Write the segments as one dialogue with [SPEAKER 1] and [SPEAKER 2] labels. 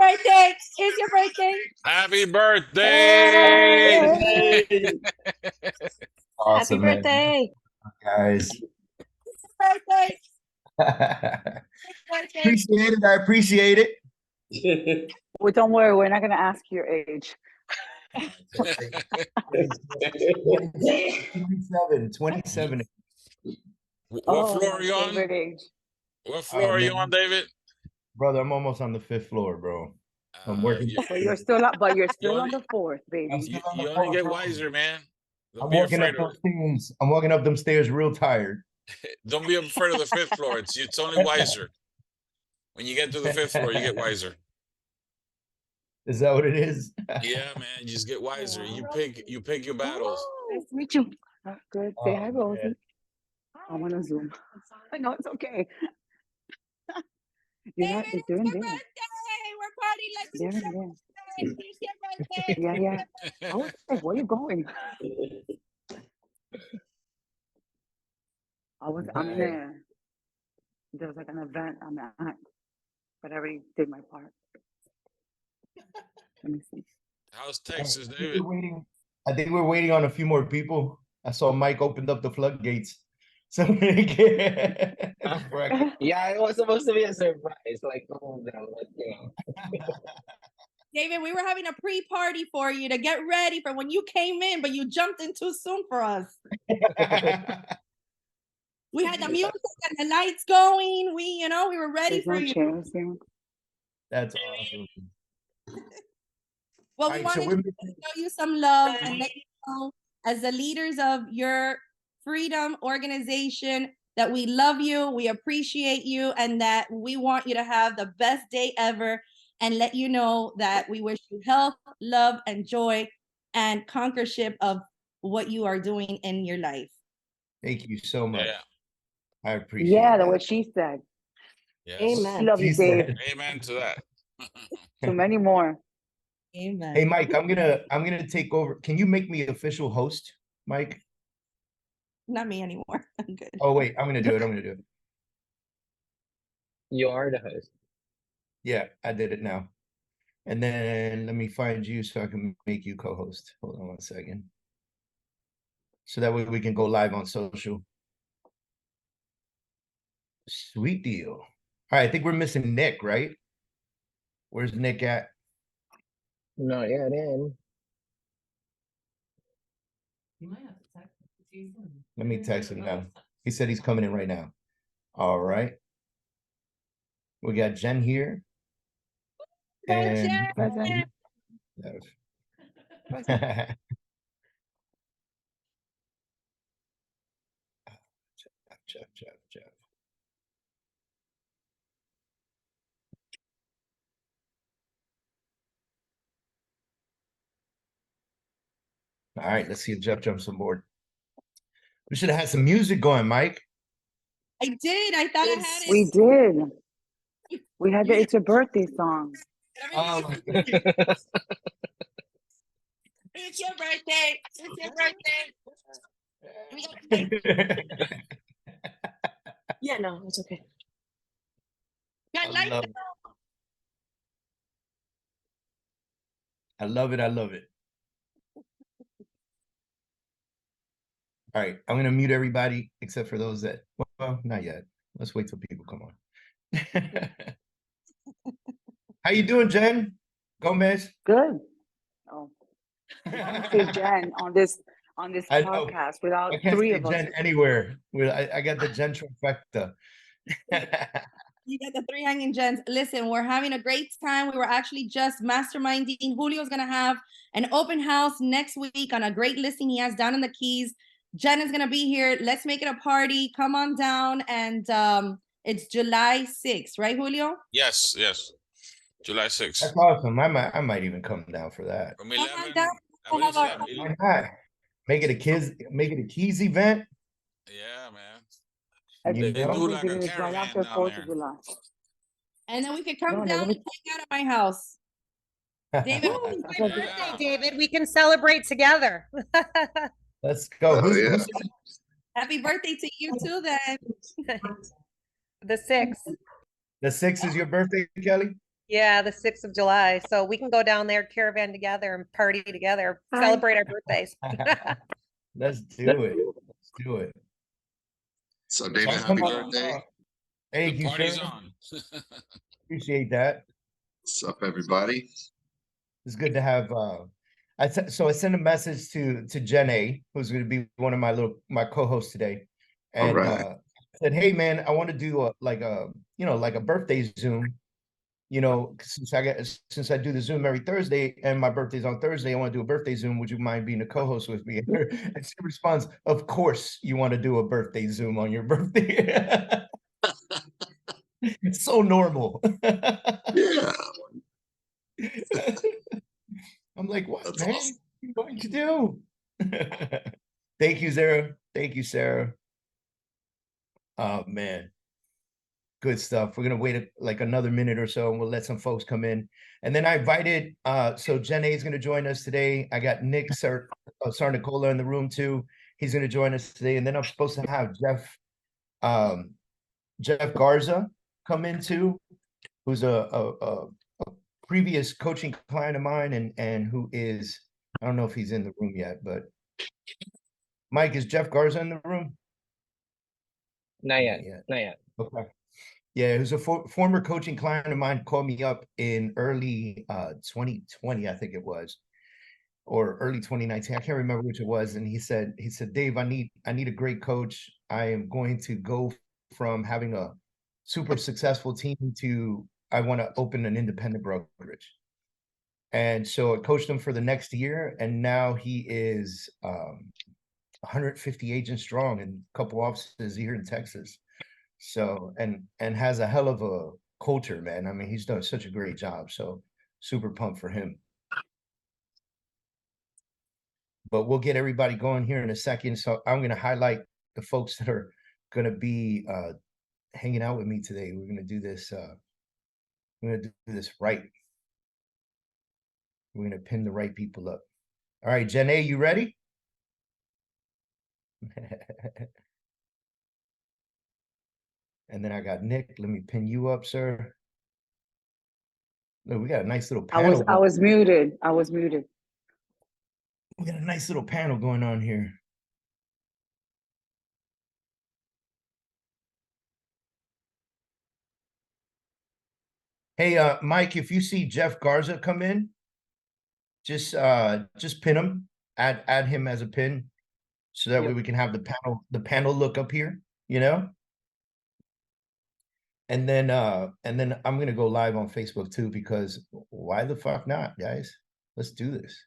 [SPEAKER 1] birthday. It's your birthday.
[SPEAKER 2] Happy birthday.
[SPEAKER 3] Hey. Awesome,
[SPEAKER 1] Happy birthday.
[SPEAKER 3] guys.
[SPEAKER 1] Birthday.
[SPEAKER 3] Appreciate it. I appreciate it.
[SPEAKER 4] Well, don't worry, we're not gonna ask your age.
[SPEAKER 3] 27.
[SPEAKER 2] What
[SPEAKER 4] Oh,
[SPEAKER 2] floor
[SPEAKER 4] my
[SPEAKER 2] are you on?
[SPEAKER 4] favorite age.
[SPEAKER 2] What floor are you on, David?
[SPEAKER 3] Brother, I'm almost on the 5th floor, bro. I'm working.
[SPEAKER 4] But you're still up, but you're still on
[SPEAKER 2] only-
[SPEAKER 4] the 4th, baby.
[SPEAKER 2] You only get wiser, man. Don't
[SPEAKER 3] I'm
[SPEAKER 2] be
[SPEAKER 3] walking
[SPEAKER 2] afraid
[SPEAKER 3] up
[SPEAKER 2] of
[SPEAKER 3] those stairs. I'm walking up them stairs real tired.
[SPEAKER 2] Don't be afraid of the 5th floor. It's only wiser. When you get to the 5th floor, you get wiser.
[SPEAKER 3] Is that what it is?
[SPEAKER 2] Yeah, man. You just get wiser. You pick your battles.
[SPEAKER 4] Nice to meet you. Good. Say hi,
[SPEAKER 3] Oh,
[SPEAKER 4] Rosie.
[SPEAKER 3] man.
[SPEAKER 4] I want to Zoom. I know it's okay. You're not.
[SPEAKER 1] David,
[SPEAKER 4] It's doing
[SPEAKER 1] it's your
[SPEAKER 4] there.
[SPEAKER 1] birthday. We're partying like
[SPEAKER 4] There
[SPEAKER 1] it's
[SPEAKER 4] and
[SPEAKER 1] your
[SPEAKER 4] there.
[SPEAKER 1] birthday. It's your birthday.
[SPEAKER 4] Yeah. I was like, where you going? I'm in there. There was like an event I'm at, but I already did my part. Let me see.
[SPEAKER 2] How's Texas,
[SPEAKER 3] I think
[SPEAKER 2] David?
[SPEAKER 3] we're waiting on a few more people. I saw Mike opened up the floodgates. So
[SPEAKER 5] yeah, it was supposed to be a surprise. Like, oh, no,
[SPEAKER 1] David, we were having a pre-party for you to get ready for when you came in, but you jumped in too soon for us. We had the music and the lights going. We were ready
[SPEAKER 4] There's
[SPEAKER 1] for
[SPEAKER 4] no
[SPEAKER 1] you.
[SPEAKER 4] chairs here.
[SPEAKER 3] That's awesome.
[SPEAKER 1] Well, we wanted to show you some love and let you know, as the leaders of your freedom organization, that we love you, we appreciate you, and that we want you to have the best day ever, and let you know that we wish you health, love, and joy, and conquerorship of what you are doing in your life.
[SPEAKER 3] Thank you so much.
[SPEAKER 2] Yeah.
[SPEAKER 3] I appreciate
[SPEAKER 4] Yeah,
[SPEAKER 3] that.
[SPEAKER 4] that's what she said.
[SPEAKER 2] Yes.
[SPEAKER 1] Amen.
[SPEAKER 4] Love you, Dave.
[SPEAKER 2] Amen to that.
[SPEAKER 4] Too many more.
[SPEAKER 1] Amen.
[SPEAKER 3] Hey, Mike, I'm gonna take over. Can you make me official host, Mike?
[SPEAKER 1] Not me anymore. I'm good.
[SPEAKER 3] Oh wait, I'm gonna do it.
[SPEAKER 5] You are the host.
[SPEAKER 3] Yeah, I did it now. And then let me find you so I can make you co-host. Hold on 1 second. So that way we can go live on social. Sweet deal. All right, I think we're missing Nick, right? Where's Nick at?
[SPEAKER 5] No, yeah, then.
[SPEAKER 6] You might have to text him.
[SPEAKER 3] Let me text him now. He said he's coming in right now. All right. We got Jen here. And Jeff. All right, let's see if Jeff jumps on board. We should have had some music going, Mike.
[SPEAKER 1] I did. I thought I had it.
[SPEAKER 4] We did. We had the It's Your Birthday song.
[SPEAKER 1] It's your birthday. It's your birthday.
[SPEAKER 6] Yeah, no, it's okay.
[SPEAKER 1] I
[SPEAKER 3] love it. All right, I'm gonna mute everybody except for those that, well, not yet. Let's wait till people come on. How you doing, Jen Gomez?
[SPEAKER 4] Good. Oh, say Jen on this podcast without
[SPEAKER 3] I can't
[SPEAKER 4] three
[SPEAKER 3] say
[SPEAKER 4] of us.
[SPEAKER 3] Jen anywhere. I got the Jen trifecta.
[SPEAKER 1] You got the 3 hanging gens. Listen, we're having a great time. We were actually just masterminding. Julio's going to have an open house next week on a great listing he has down in the Keys. Jen is going to be here. Let's make it a party. Come on down. And it's July 6th, right, Julio?
[SPEAKER 2] Yes. July 6th.
[SPEAKER 3] That's awesome. I might even come down for that.
[SPEAKER 2] From 11.
[SPEAKER 3] Why not? Make it a Keys event.
[SPEAKER 2] Yeah, man.
[SPEAKER 4] I
[SPEAKER 3] You
[SPEAKER 4] think
[SPEAKER 3] know?
[SPEAKER 2] like a
[SPEAKER 4] it is right
[SPEAKER 2] caravan
[SPEAKER 4] after
[SPEAKER 2] down
[SPEAKER 4] 4th
[SPEAKER 2] there.
[SPEAKER 4] of July.
[SPEAKER 1] And then we could come
[SPEAKER 4] No,
[SPEAKER 1] down
[SPEAKER 4] let me-
[SPEAKER 1] and hang out at my house. David,
[SPEAKER 6] It's my
[SPEAKER 4] Okay.
[SPEAKER 6] birthday, David. We can celebrate together.
[SPEAKER 3] Let's go. Who's
[SPEAKER 1] happy birthday to you too then.
[SPEAKER 6] The 6th.
[SPEAKER 3] the 6th is your birthday, Kelly?
[SPEAKER 6] Yeah, the 6th of July. So we can go down there, caravan together and party together,
[SPEAKER 4] Hi.
[SPEAKER 6] celebrate our birthdays.
[SPEAKER 3] Let's do it. Let's do it.
[SPEAKER 7] So
[SPEAKER 3] So
[SPEAKER 7] David,
[SPEAKER 3] I'm
[SPEAKER 7] happy
[SPEAKER 3] coming-
[SPEAKER 7] birthday.
[SPEAKER 3] Thank
[SPEAKER 2] The
[SPEAKER 3] you,
[SPEAKER 2] party's
[SPEAKER 3] sir.
[SPEAKER 2] on.
[SPEAKER 3] Appreciate that.
[SPEAKER 7] What's up, everybody?
[SPEAKER 3] It's good to have. So I sent a message to Jen A, who's going to be one of my co-hosts today, and
[SPEAKER 7] Alright.
[SPEAKER 3] said, "Hey, man, I want to do like a birthday Zoom. Since I do the Zoom every Thursday, and my birthday's on Thursday, I want to do a birthday Zoom. Would you mind being a co-host with me?" And she responds, "Of course, you want to do a birthday Zoom on your birthday." It's so normal.
[SPEAKER 7] Yeah,
[SPEAKER 3] I'm like, what,
[SPEAKER 7] that's
[SPEAKER 3] man?
[SPEAKER 7] awesome.
[SPEAKER 3] What are you going to do? Thank you, Sarah. Thank you, Sarah. Oh, man. Good stuff. We're going to wait like another minute or so, and we'll let some folks come in. And then I invited, so Jen A is going to join us today. I got Nick Sarnicola in the room too. He's going to join us today. And then I'm supposed to have Jeff Garza come in too, who's a previous coaching client of mine and who is, I don't know if he's in the room yet, but Mike, is Jeff Garza in the room?
[SPEAKER 5] Not yet.
[SPEAKER 3] Yeah.
[SPEAKER 5] Not yet.
[SPEAKER 3] Okay. Yeah, who's a former coaching client of mine, called me up in early 2020, I think it was, or early 2019. I can't remember which it was. And he said, Dave, I need a great coach. I am going to go from having a super successful team to I want to open an independent brokerage. And so I coached him for the next year, and now he is 150 agents strong in a couple offices here in Texas. So and has a hell of a culture, man. I mean, he's done such a great job. So super pumped for him. But we'll get everybody going here in a second. So I'm going to highlight the folks that are going to be hanging out with me today. We're going to do this. We're going to do this right. We're going to pin the right people up. All right, Jen A, you ready? And then I got Nick. Let me pin you up, sir. Look, we got a nice little panel.
[SPEAKER 4] I was muted. I was muted.
[SPEAKER 3] We got a nice little panel going on here. Hey, Mike, if you see Jeff Garza come in, just pin him, add him as a pin, so that way we can have the panel look up here, And then I'm gonna go live on Facebook too, because why the fuck not, guys? Let's do this.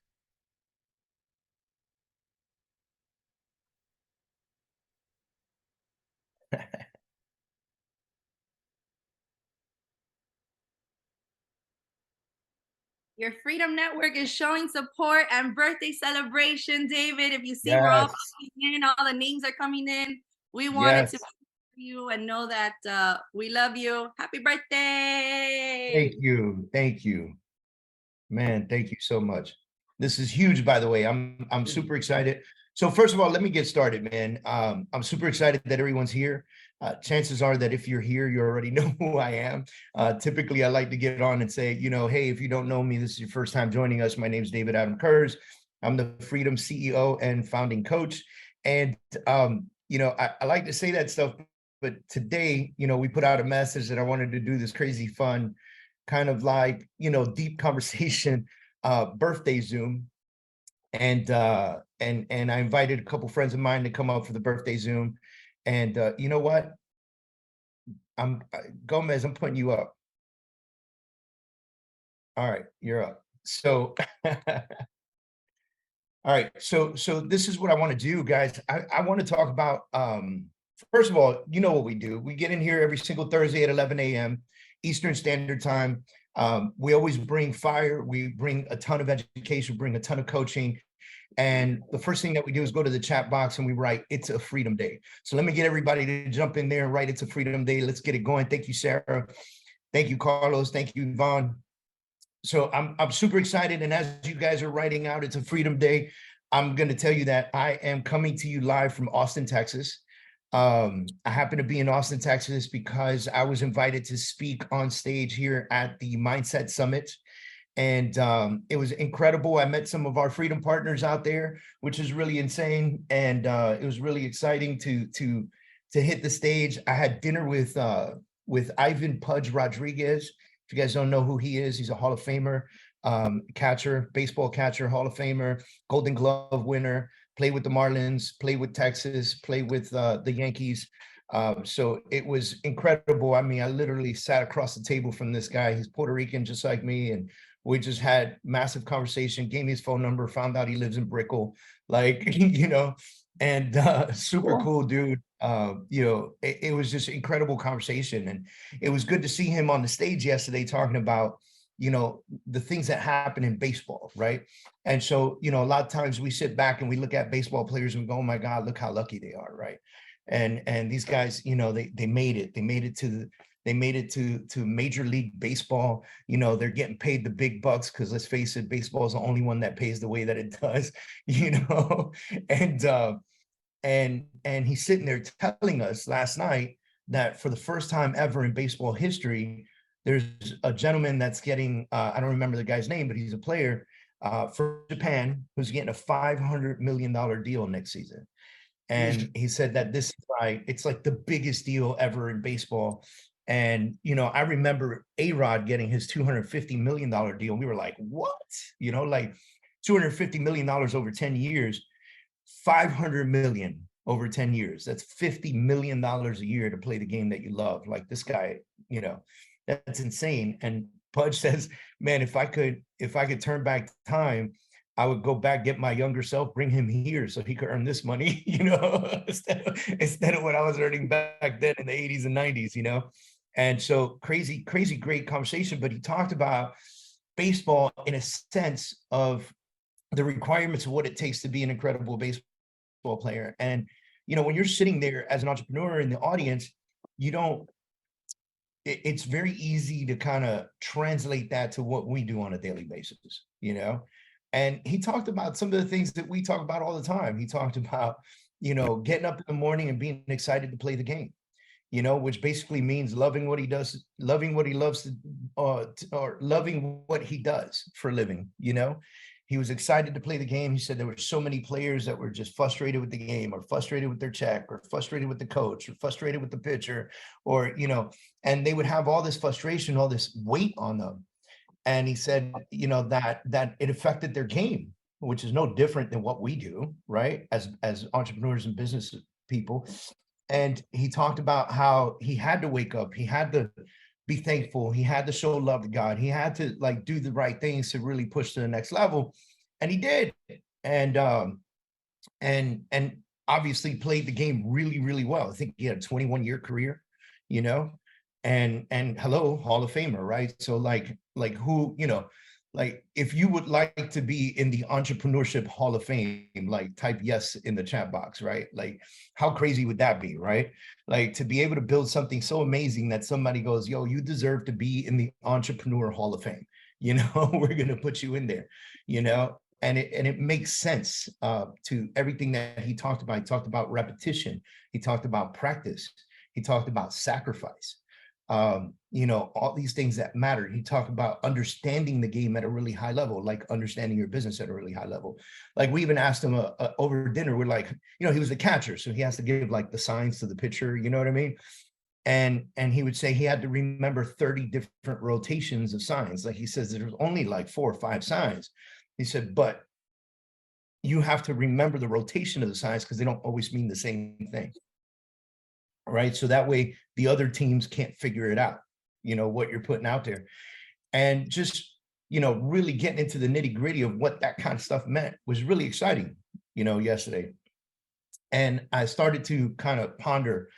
[SPEAKER 1] Your Freedom Network is showing support and birthday celebration, David. If you see, we're all coming in, all the names are coming in. We wanted to you and know that we love you. Happy birthday.
[SPEAKER 3] Thank you, man. Thank you so much. This is huge, by the way. I'm super excited. So first of all, let me get started, man. I'm super excited that everyone's here. Chances are that if you're here, you already know who I am. Typically, I like to get on and say, hey, if you don't know me, this is your first time joining us. My name is David Adam Kurz. I'm the Freedom CEO and founding coach. And, I like to say that stuff, but today, we put out a message that I wanted to do this crazy fun, kind of like, deep conversation, birthday Zoom. And I invited a couple friends of mine to come up for the birthday Zoom. And you know what? Gomez, I'm putting you up. All right, you're up. So all right, so this is what I want to do, guys. I want to talk about first of all, you know what we do. We get in here every single Thursday at 11 a.m. Eastern Standard Time. We always bring fire. We bring a ton of education, bring a ton of coaching. And the first thing that we do is go to the chat box and we write, "It's a Freedom Day." So let me get everybody to jump in there and write, "It's a Freedom Day." Let's get it going. Thank you, Sarah. Thank you, Carlos. Thank you, Yvonne. So I'm super excited. And as you guys are writing out, "It's a Freedom Day," I'm going to tell you that I am coming to you live from Austin, Texas. I happen to be in Austin, Texas, because I was invited to speak on stage here at the Mindset Summit. And it was incredible. I met some of our freedom partners out there, which is really insane. And it was really exciting to hit the stage. I had dinner with Ivan Pudge Rodriguez. If you guys don't know who he is, he's a Hall of Famer, catcher, baseball catcher, Hall of Famer, Golden Glove winner, played with the Marlins, played with Texas, played with the Yankees. So it was incredible. I mean, I literally sat across the table from this guy. He's Puerto Rican, just like me. And we just had massive conversation, gave me his phone number, found out he lives in Brickell, like, you know, and super cool dude. You know, it was just incredible conversation. And it was good to see him on the stage yesterday talking about, you know, the things that happen in baseball, right? And so, you know, a lot of times we sit back and we look at baseball players and go, oh my God, look how lucky they are, right? And these guys, you know, they made it. They made it to Major League Baseball. You know, they're getting paid the big bucks because, let's face it, baseball is the only one that pays the way that it does, you know. And he's sitting there telling us last night that for the first time ever in baseball history, there's a gentleman that's getting, I don't remember the guy's name, but he's a player from Japan who's getting a $500 million deal next season. And he said that this is like, it's like the biggest deal ever in baseball. And, you know, I remember A-Rod getting his $250 million deal. And we were like, what? You know, like $250 million over 10 years, 500 million over 10 years. That's $50 million a year to play the game that you love. Like this guy, you know, that's insane. And Pudge says, man, if I could turn back time, I would go back, get my younger self, bring him here so he could earn this money, you know, instead of what I was earning back then in the 80s and 90s, you know. And so crazy, great conversation. But he talked about baseball in a sense of the requirements of what it takes to be an incredible baseball player. And, you know, when you're sitting there as an entrepreneur in the audience, it's very easy to kind of translate that to what we do on a daily basis, you know. And he talked about some of the things that we talk about all the time. He talked about, you know, getting up in the morning and being excited to play the game, you know, which basically means loving what he does, loving what he loves to, or loving what he does for a living, you know. He was excited to play the game. He said there were so many players that were just frustrated with the game, or frustrated with their check, or frustrated with the coach, or frustrated with the pitcher, or, you know, and they would have all this frustration, all this weight on them. And he said, you know, that it affected their game, which is no different than what we do, right? As entrepreneurs and business people. And he talked about how he had to wake up, he had to be thankful, he had to show love to God, he had to like do the right things to really push to the next level. And he did. And obviously played the game really, really well. I think he had a 21-year career, you know. And hello, Hall of Famer, right? So like who, you know, like if you would like to be in the entrepreneurship Hall of Fame, like type yes in the chat box, right? Like how crazy would that be, right? Like to be able to build something so amazing that somebody goes, yo, you deserve to be in the entrepreneur Hall of Fame. You know, we're going to put you in there, you know, and it makes sense to everything that he talked about. He talked about repetition. He talked about practice. He talked about sacrifice. You know, all these things that matter. He talked about understanding the game at a really high level, like understanding your business at a really high level. Like we even asked him over dinner, we're like, you know, he was the catcher, so he has to give like the signs to the pitcher, you know what I mean? And he would say he had to remember 30 different rotations of signs. Like he says, there's only like 4 or 5 signs. He said, but you have to remember the rotation of the signs because they don't always mean the same thing. Right. So that way the other teams can't figure it out, you know, what you're putting out there. And just, you know, really getting into the nitty gritty of what that kind of stuff meant was really exciting, you know, yesterday. And I started to kind of ponder,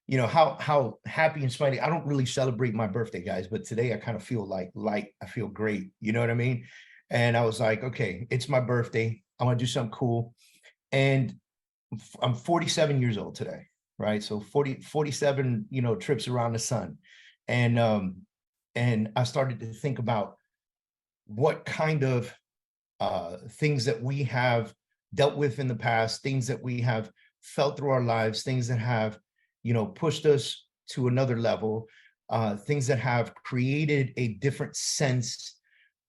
[SPEAKER 3] you know, how happy and smiling. I don't really celebrate my birthday, guys, but today I kind of feel like light. I feel great. You know what I mean? And I was like, okay, it's my birthday. I want to do something cool. And I'm 47 years old today. Right. So 47, you know, trips around the sun. And I started to think about what kind of things that we have dealt with in the past, things that we have felt through our lives, things that have pushed us to another level, things that have created a different sense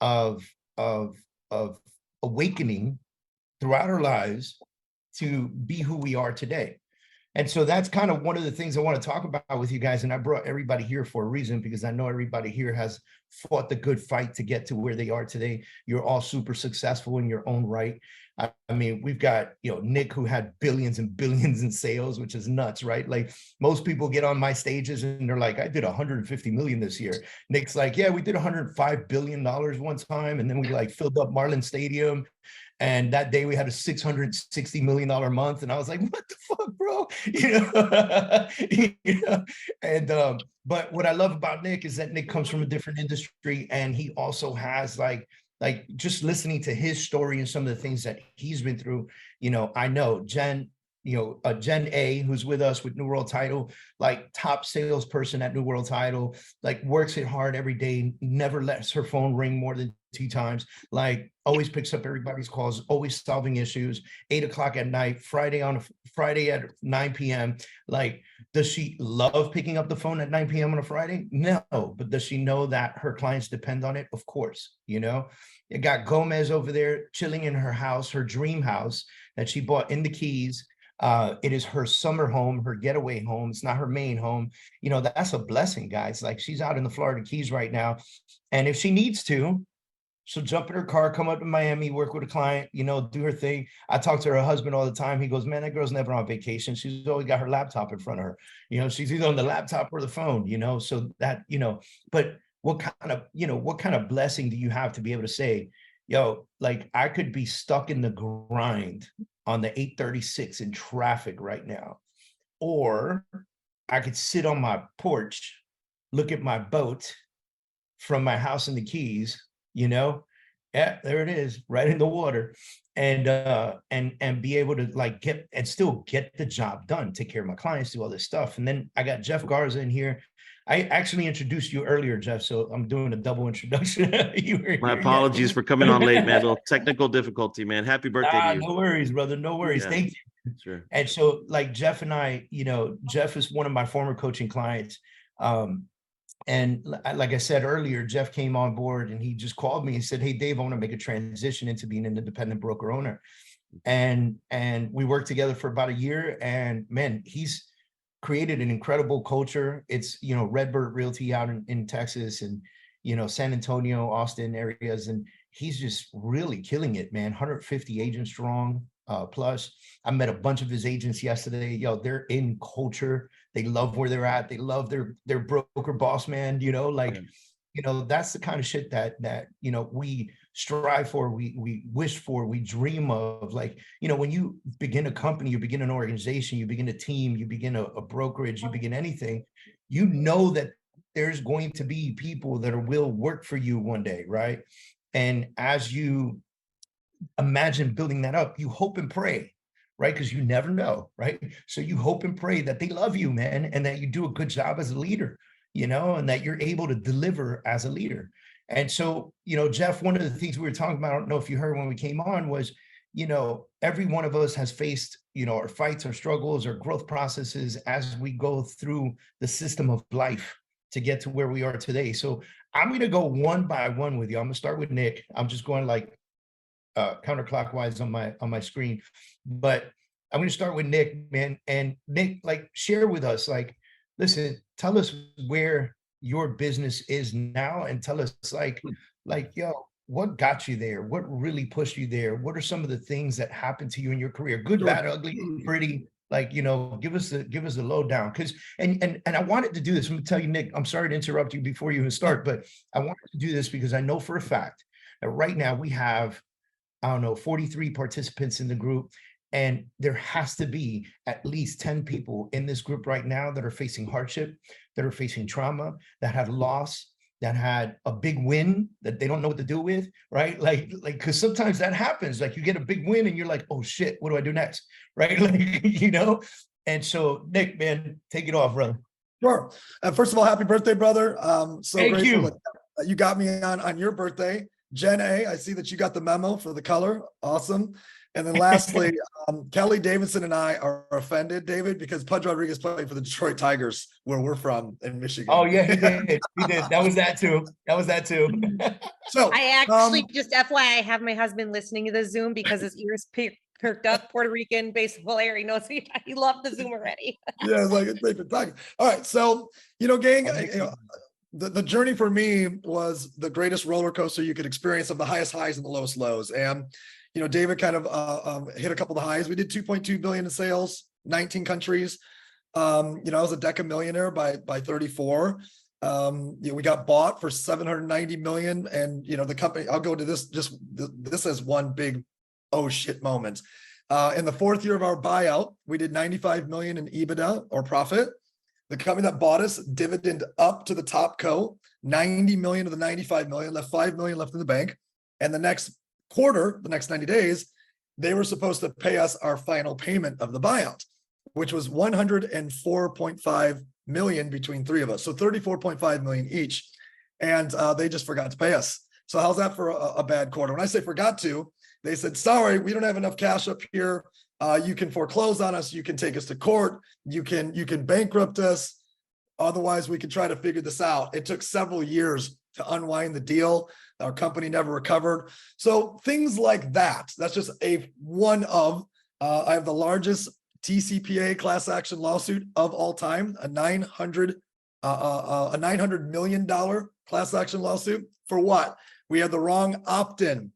[SPEAKER 3] of awakening throughout our lives to be who we are today. And so that's kind of one of the things I want to talk about with you guys. And I brought everybody here for a reason, because I know everybody here has fought the good fight to get to where they are today. You're all super successful in your own right. I mean, we've got, Nick, who had billions and billions in sales, which is nuts, right? Like most people get on my stages and they're like, I did 150 million this year. Nick's like, yeah, we did $105 billion one time. And then we like filled up Marlin Stadium. And that day we had a $660 million month. And I was like, what the fuck, bro? And, but what I love about Nick is that Nick comes from a different industry. And he also has like just listening to his story and some of the things that he's been through, I know Jen, Jen A, who's with us with New World Title, like top salesperson at New World Title, like works it hard every day, never lets her phone ring more than 2 times, like always picks up everybody's calls, always solving issues, 8 o'clock at night, Friday at 9 p.m. Like, does she love picking up the phone at 9 p.m. on a Friday? No, but does she know that her clients depend on it? Of course, You got Gomez over there chilling in her house, her dream house that she bought in the Keys. It is her summer home, her getaway home. It's not her main home. That's a blessing, guys. Like, she's out in the Florida Keys right now. And if she needs to, she'll jump in her car, come up to Miami, work with a client, do her thing. I talk to her husband all the time. He goes, man, that girl's never on vacation. She's always got her laptop in front of her. She's either on the laptop or the phone, so that, but what kind of blessing do you have to be able to say, like I could be stuck in the grind on the 836 in traffic right now, or I could sit on my porch, look at my boat from my house in the Keys, yeah, there it is, right in the water, and be able to like still get the job done, take care of my clients, do all this stuff. And then I got Jeff Garza in here. I actually introduced you earlier, Jeff, so I'm doing a double introduction.
[SPEAKER 8] My apologies for coming on late, man. Little technical difficulty, man. Happy birthday to you.
[SPEAKER 3] No worries, brother. No worries.
[SPEAKER 8] Yeah,
[SPEAKER 3] thank you.
[SPEAKER 8] Sure.
[SPEAKER 3] And so like Jeff and I, Jeff is one of my former coaching clients. And like I said earlier, Jeff came on board and he just called me and said, hey, Dave, I want to make a transition into being an independent broker owner. And we worked together for about a year, and man, he's created an incredible culture. It's, Redbird Realty out in Texas and, San Antonio, Austin areas. And he's just really killing it, man. 150 agents strong. Plus, I met a bunch of his agents yesterday. They're in culture. They love where they're at. They love their broker boss, man. That's the kind of shit that we strive for, we wish for, we dream of. Like, when you begin a company, you begin an organization, you begin a team, you begin a brokerage, you begin anything, that there's going to be people that will work for you one day, right? And as you imagine building that up, you hope and pray, right? Because you never know, right? So you hope and pray that they love you, man, and that you do a good job as a leader, and that you're able to deliver as a leader. And so, Jeff, one of the things we were talking about, I don't know if you heard when we came on, was, every one of us has faced, our fights, our struggles, our growth processes as we go through the system of life to get to where we are today. So I'm going to go one by one with you. I'm going to start with Nick. I'm just going like counterclockwise on my screen, but I'm going to start with Nick, man. And Nick, like, share with us, like, listen, tell us where your business is now, and tell us like, what got you there? What really pushed you there? What are some of the things that happened to you in your career? Good, bad, ugly, pretty, like, give us the lowdown. Cause, and I wanted to do this. I'm gonna tell you, Nick, I'm sorry to interrupt you before you even start, but I wanted to do this because I know for a fact that right now we have, 43 participants in the group. And there has to be at least 10 people in this group right now that are facing hardship, that are facing trauma, that had loss, that had a big win that they don't know what to do with, right? Like, because sometimes that happens. Like, you get a big win and you're like, oh shit, what do I do next? Right? Like, And so, Nick, man, take it off, brother.
[SPEAKER 9] Sure. First of all, happy birthday, brother. So
[SPEAKER 3] Thank
[SPEAKER 9] grateful
[SPEAKER 3] you.
[SPEAKER 9] that you got me on your birthday. Jen A, I see that you got the memo for the color. Awesome. And then lastly, Kelly Davidson and I are offended, David, because Pudge Rodriguez played for the Detroit Tigers, where we're from in Michigan.
[SPEAKER 3] Oh yeah, he did. He did. That was that too. That was that too.
[SPEAKER 9] So
[SPEAKER 6] I actually just FYI have my husband listening to the Zoom because his ears perked up. Puerto Rican baseball player. He knows he loved the Zoom already.
[SPEAKER 9] yeah, it's like it's David Tiger. All right, so gang, the journey for me was the greatest roller coaster you could experience of the highest highs and the lowest lows. And David kind of hit a couple of the highs. We did 2.2 billion in sales, 19 countries. I was a Deca millionaire by 34. We got bought for 790 million, and the company. I'll go to this. This as one big oh shit moment. In the 4th year of our buyout, we did 95 million in EBITDA or profit. The company that bought us dividend up to the top co, 90 million of the 95 million, left 5 million left in the bank. And the next quarter, the next 90 days, they were supposed to pay us our final payment of the buyout, which was 104.5 million between 3 of us. So 34.5 million each. And they just forgot to pay us. So how's that for a bad quarter? When I say forgot to, they said, sorry, we don't have enough cash up here. You can foreclose on us. You can take us to court. You can bankrupt us. Otherwise, we can try to figure this out. It took several years to unwind the deal. Our company never recovered. So things like that. That's just one of. I have the largest TCPA class action lawsuit of all time, a $900 million class action lawsuit. For what? We had the wrong opt-in.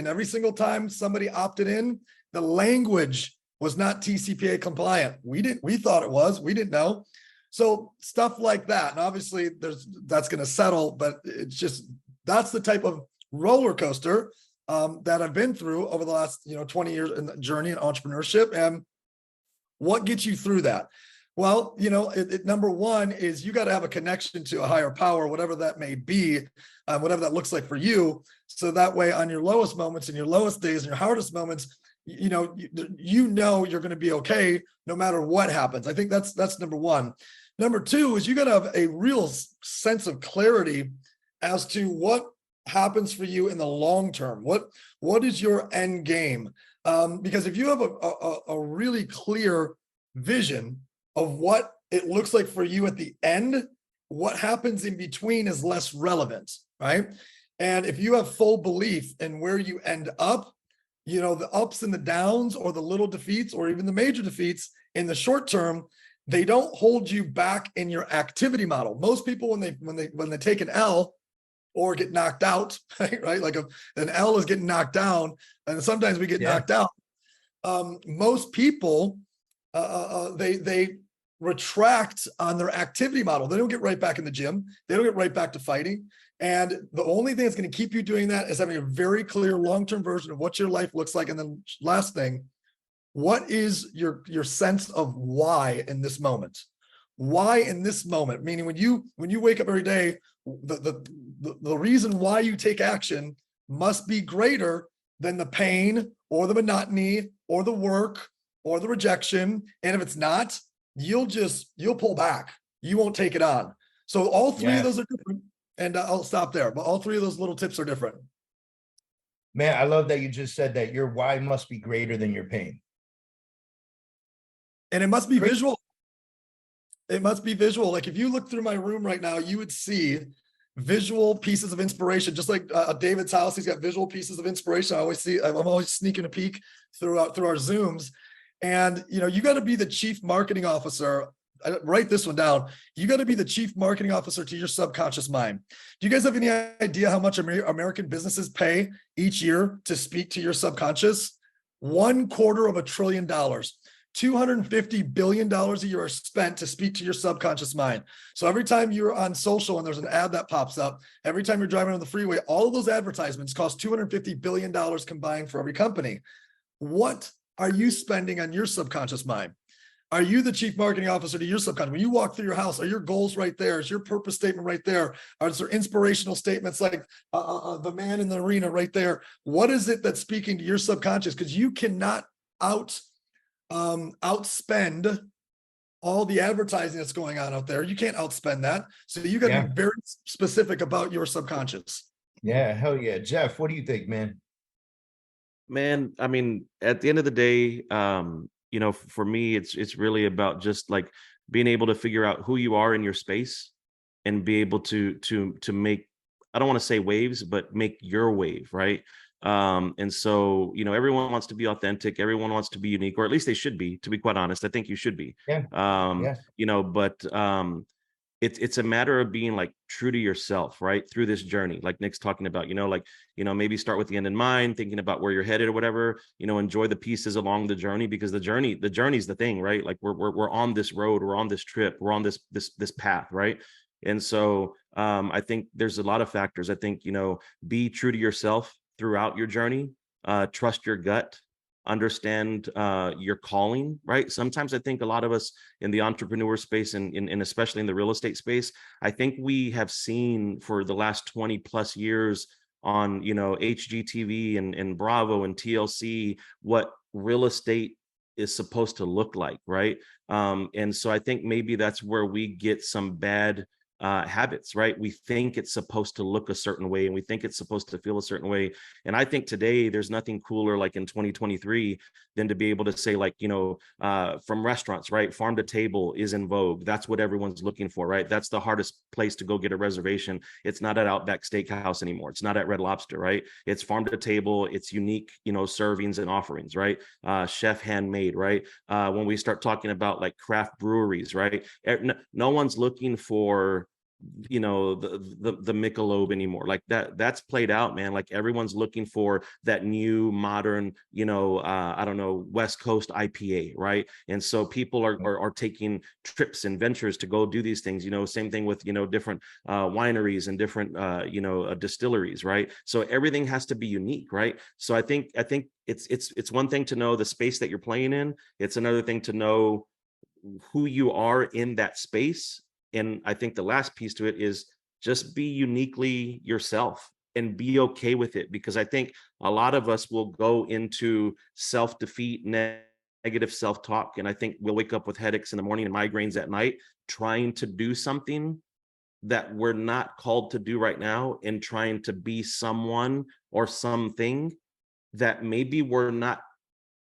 [SPEAKER 9] Every single time somebody opted in, the language was not TCPA compliant. We thought it was. We didn't know. So stuff like that. And obviously that's going to settle, but it's just, that's the type of roller coaster that I've been through over the last 20 years in the journey in entrepreneurship. And what gets you through that? Well, number one is you got to have a connection to a higher power, whatever that may be, whatever that looks like for you. So that way on your lowest moments and your lowest days and your hardest moments, you're going to be okay no matter what happens. I think that's number one. Number two is you got to have a real sense of clarity as to what happens for you in the long term. What is your end game? Because if you have a really clear vision of what it looks like for you at the end, what happens in between is less relevant, right? And if you have full belief in where you end up, the ups and the downs or the little defeats or even the major defeats in the short term, they don't hold you back in your activity model. Most people, when they take an L or get knocked out, right? Like an L is getting knocked down, and sometimes we get knocked out. Most people, they retract on their activity model. They don't get right back in the gym. They don't get right back to fighting. And the only thing that's going to keep you doing that is having a very clear long-term version of what your life looks like. And then last thing, what is your sense of why in this moment? Why in this moment? Meaning when you wake up every day, the reason why you take action must be greater than the pain or the monotony or the work or the rejection. And if it's not, you'll pull back. You won't take it on. So all three of those are different. And I'll stop there. But all three of those little tips are different.
[SPEAKER 3] Man, I love that you just said that your why must be greater than your pain.
[SPEAKER 9] And it must be visual. It must be visual. Like if you look through my room right now, you would see visual pieces of inspiration. Just like David's house, he's got visual pieces of inspiration. I'm always sneaking a peek through our Zooms. And you got to be the chief marketing officer. Write this one down. You got to be the chief marketing officer to your subconscious mind. Do you guys have any idea how much American businesses pay each year to speak to your subconscious? $250 billion. $250 billion a year are spent to speak to your subconscious mind. So every time you're on social and there's an ad that pops up, every time you're driving on the freeway, all of those advertisements cost $250 billion combined for every company. What are you spending on your subconscious mind? Are you the chief marketing officer to your subconscious? When you walk through your house, are your goals right there? Is your purpose statement right there? Are there inspirational statements like the man in the arena right there? What is it that's speaking to your subconscious? Because you cannot outspend all the advertising that's going on out there. You can't outspend that. So you got to be very specific about your subconscious.
[SPEAKER 3] Yeah, hell yeah. Jeff, what do you think, man?
[SPEAKER 8] Man, I mean, at the end of the day, you know, for me, it's really about just like being able to figure out who you are in your space and be able to make, I don't want to say waves, but make your wave, right? And so, you know, everyone wants to be authentic, everyone wants to be unique, or at least they should be, to be quite honest. I think you should be.
[SPEAKER 3] Yeah. Yes.
[SPEAKER 8] You know, but it's a matter of being like true to yourself, right? Through this journey, like Nick's talking about, you know, like, you know, maybe start with the end in mind, thinking about where you're headed or whatever, you know, enjoy the pieces along the journey, because the journey's the thing, right? Like we're on this road, we're on this trip, we're on this path, right? And so I think there's a lot of factors. I think, you know, be true to yourself throughout your journey, trust your gut, understand your calling, right? Sometimes I think a lot of us in the entrepreneur space and especially in the real estate space, I think we have seen for the last 20 plus years on, you know, HGTV and Bravo and TLC, what real estate is supposed to look like, right? And so I think maybe that's where we get some bad habits, right? We think it's supposed to look a certain way and we think it's supposed to feel a certain way. And I think today there's nothing cooler like in 2023 than to be able to say, like, you know, from restaurants, right? Farm to table is in vogue. That's what everyone's looking for, right? That's the hardest place to go get a reservation. It's not at Outback Steakhouse anymore. It's not at Red Lobster, right? It's farm to table. It's unique, you know, servings and offerings, right? Chef handmade, right? When we start talking about like craft breweries, right? No one's looking for, you know, the Michelob anymore. Like that's played out, man. Like everyone's looking for that new modern, you know, I don't know, West Coast IPA, right? And so people are taking trips and ventures to go do these things. You know, same thing with, you know, different wineries and different you know, distilleries, right? So everything has to be unique, right? So I think it's one thing to know the space that you're playing in. It's another thing to know who you are in that space. And I think the last piece to it is just be uniquely yourself and be okay with it, because I think a lot of us will go into self-defeat, negative self-talk, and I think we'll wake up with headaches in the morning and migraines at night trying to do something that we're not called to do right now, and trying to be someone or something that maybe we're not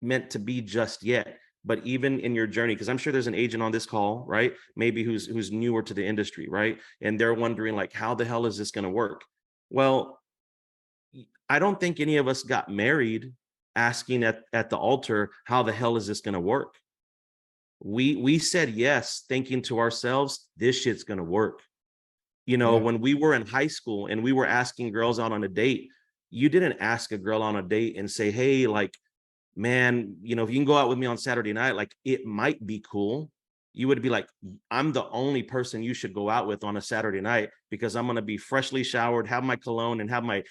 [SPEAKER 8] meant to be just yet. But even in your journey, because I'm sure there's an agent on this call, right? Maybe who's newer to the industry, right? And they're wondering like, how the hell is this going to work? Well, I don't think any of us got married asking at the altar, how the hell is this going to work? We said yes, thinking to ourselves, this shit's going to work. You know, when we were in high school and we were asking girls out on a date, you didn't ask a girl on a date and say, hey, like, man, you know, if you can go out with me on Saturday night, like it might be cool. You would be like, I'm the only person you should go out with on a Saturday night because I'm going to be freshly showered, have my cologne and have my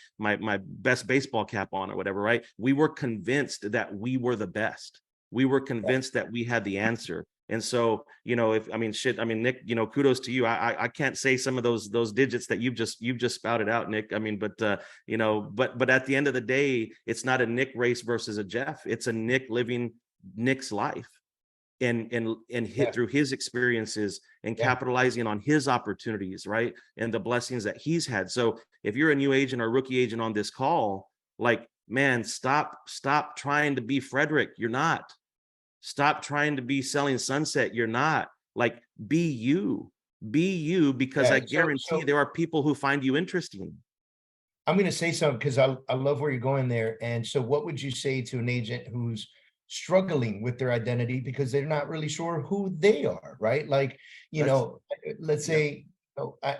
[SPEAKER 8] best baseball cap on or whatever, right? We were convinced that we were the best. We were convinced that we had the answer. And so, you know, Nick, you know, kudos to you. I can't say some of those digits that you've just spouted out, Nick. I mean, but you know, but at the end of the day, it's not a Nick race versus a Jeff. It's a Nick living Nick's life and hit through his experiences and capitalizing on his opportunities, right? And the blessings that he's had. So if you're a new agent or rookie agent on this call, like, man, stop trying to be Frederick. You're not. Stop trying to be Selling Sunset. You're not. Like, be you, because I guarantee there are people who find you interesting.
[SPEAKER 3] I'm going to say something because I love where you're going there. And so what would you say to an agent who's struggling with their identity because they're not really sure who they are, right? Like, you know, let's say,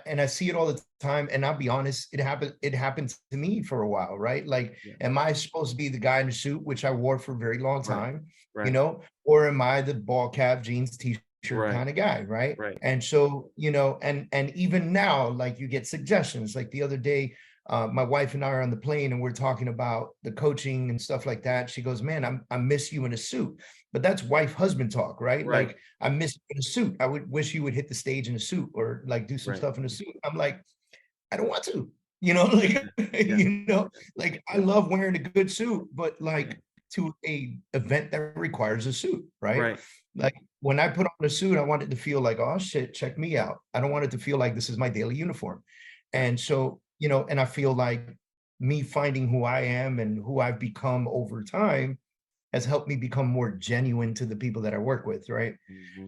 [SPEAKER 3] and I see it all the time, and I'll be honest, it happened to me for a while, right? Like, am I supposed to be the guy in the suit, which I wore for a very long time, you know, or am I the ball cap, jeans, t-shirt kind of guy, right? And so, you know, and even now, like, you get suggestions. Like the other day, my wife and I are on the plane and we're talking about the coaching and stuff like that. She goes, man, I miss you in a suit. But that's wife-husband talk, right? Like, I miss you in a suit. I would wish you would hit the stage in a suit or like do some stuff in a suit. I'm like, I don't want to, you know, like, you know, like I love wearing a good suit, but like to a event that requires a suit, right? Like when I put on a suit, I want it to feel like, oh shit, check me out. I don't want it to feel like this is my daily uniform. And so, you know, and I feel like me finding who I am and who I've become over time has helped me become more genuine to the people that I work with, right?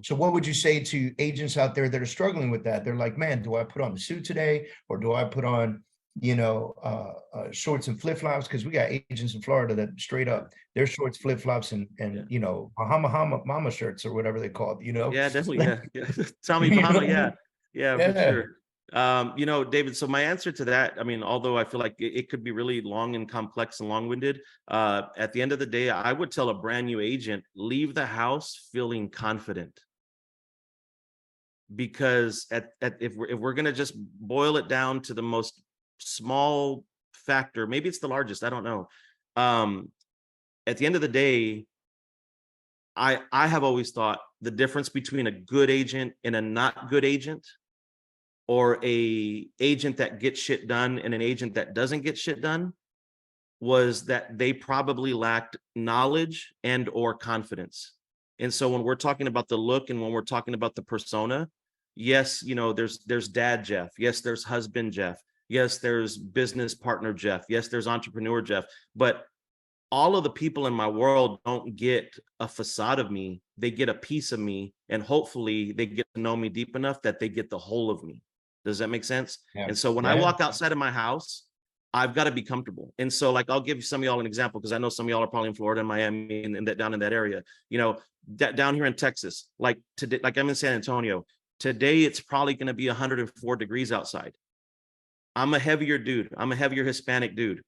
[SPEAKER 3] So what would you say to agents out there that are struggling with that? They're like, man, do I put on the suit today, or do I put on, you know, shorts and flip-flops? Because we got agents in Florida that straight up, their shorts, flip-flops, and you know, Bahama mama shirts or whatever they call it, you know?
[SPEAKER 8] Yeah, definitely. Yeah. Tommy
[SPEAKER 3] You know
[SPEAKER 8] Bahama.
[SPEAKER 3] what I mean?
[SPEAKER 8] Yeah, for sure. You know, David, so my answer to that, I mean, although I feel like it could be really long and complex and long-winded, at the end of the day, I would tell a brand new agent, leave the house feeling confident. Because if we're going to just boil it down to the most small factor, maybe it's the largest, I don't know. At the end of the day, I have always thought the difference between a good agent and a not good agent, or a agent that gets shit done and an agent that doesn't get shit done, was that they probably lacked knowledge and or confidence. And so when we're talking about the look and when we're talking about the persona, yes, you know, there's dad Jeff. Yes, there's husband Jeff. Yes, there's business partner Jeff. Yes, there's entrepreneur Jeff. But all of the people in my world don't get a facade of me. They get a piece of me, and hopefully they get to know me deep enough that they get the whole of me. Does that make sense?
[SPEAKER 3] Yeah.
[SPEAKER 8] And so when I walk outside of my house, I've got to be comfortable. And so, like, I'll give some of y'all an example, because I know some of y'all are probably in Florida and Miami and that down in that area. You know, down here in Texas, like today, like I'm in San Antonio. Today, it's probably going to be 104 degrees outside. I'm a heavier dude. I'm a heavier Hispanic dude.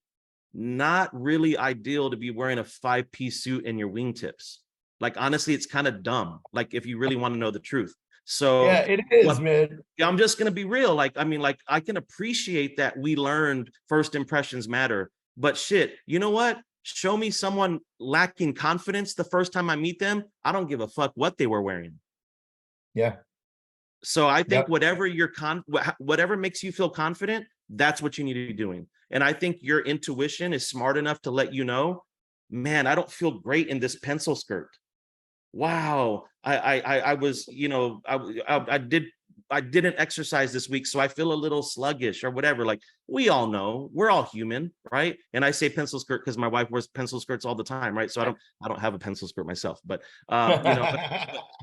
[SPEAKER 8] Not really ideal to be wearing a 5-piece suit and your wingtips. Like, honestly, it's kind of dumb. Like, if you really want to know the truth. So
[SPEAKER 3] yeah, it is, man.
[SPEAKER 8] I'm just going to be real. Like, I mean, like, I can appreciate that we learned first impressions matter, but shit, you know what? Show me someone lacking confidence the first time I meet them. I don't give a fuck what they were wearing.
[SPEAKER 3] Yeah.
[SPEAKER 8] So I think whatever whatever makes you feel confident, that's what you need to be doing. And I think your intuition is smart enough to let you know, man, I don't feel great in this pencil skirt. Wow, I was, you know, I didn't exercise this week, so I feel a little sluggish or whatever. Like, we all know, we're all human, right? And I say pencil skirt because my wife wears pencil skirts all the time, right? So I don't have a pencil skirt myself, but you know,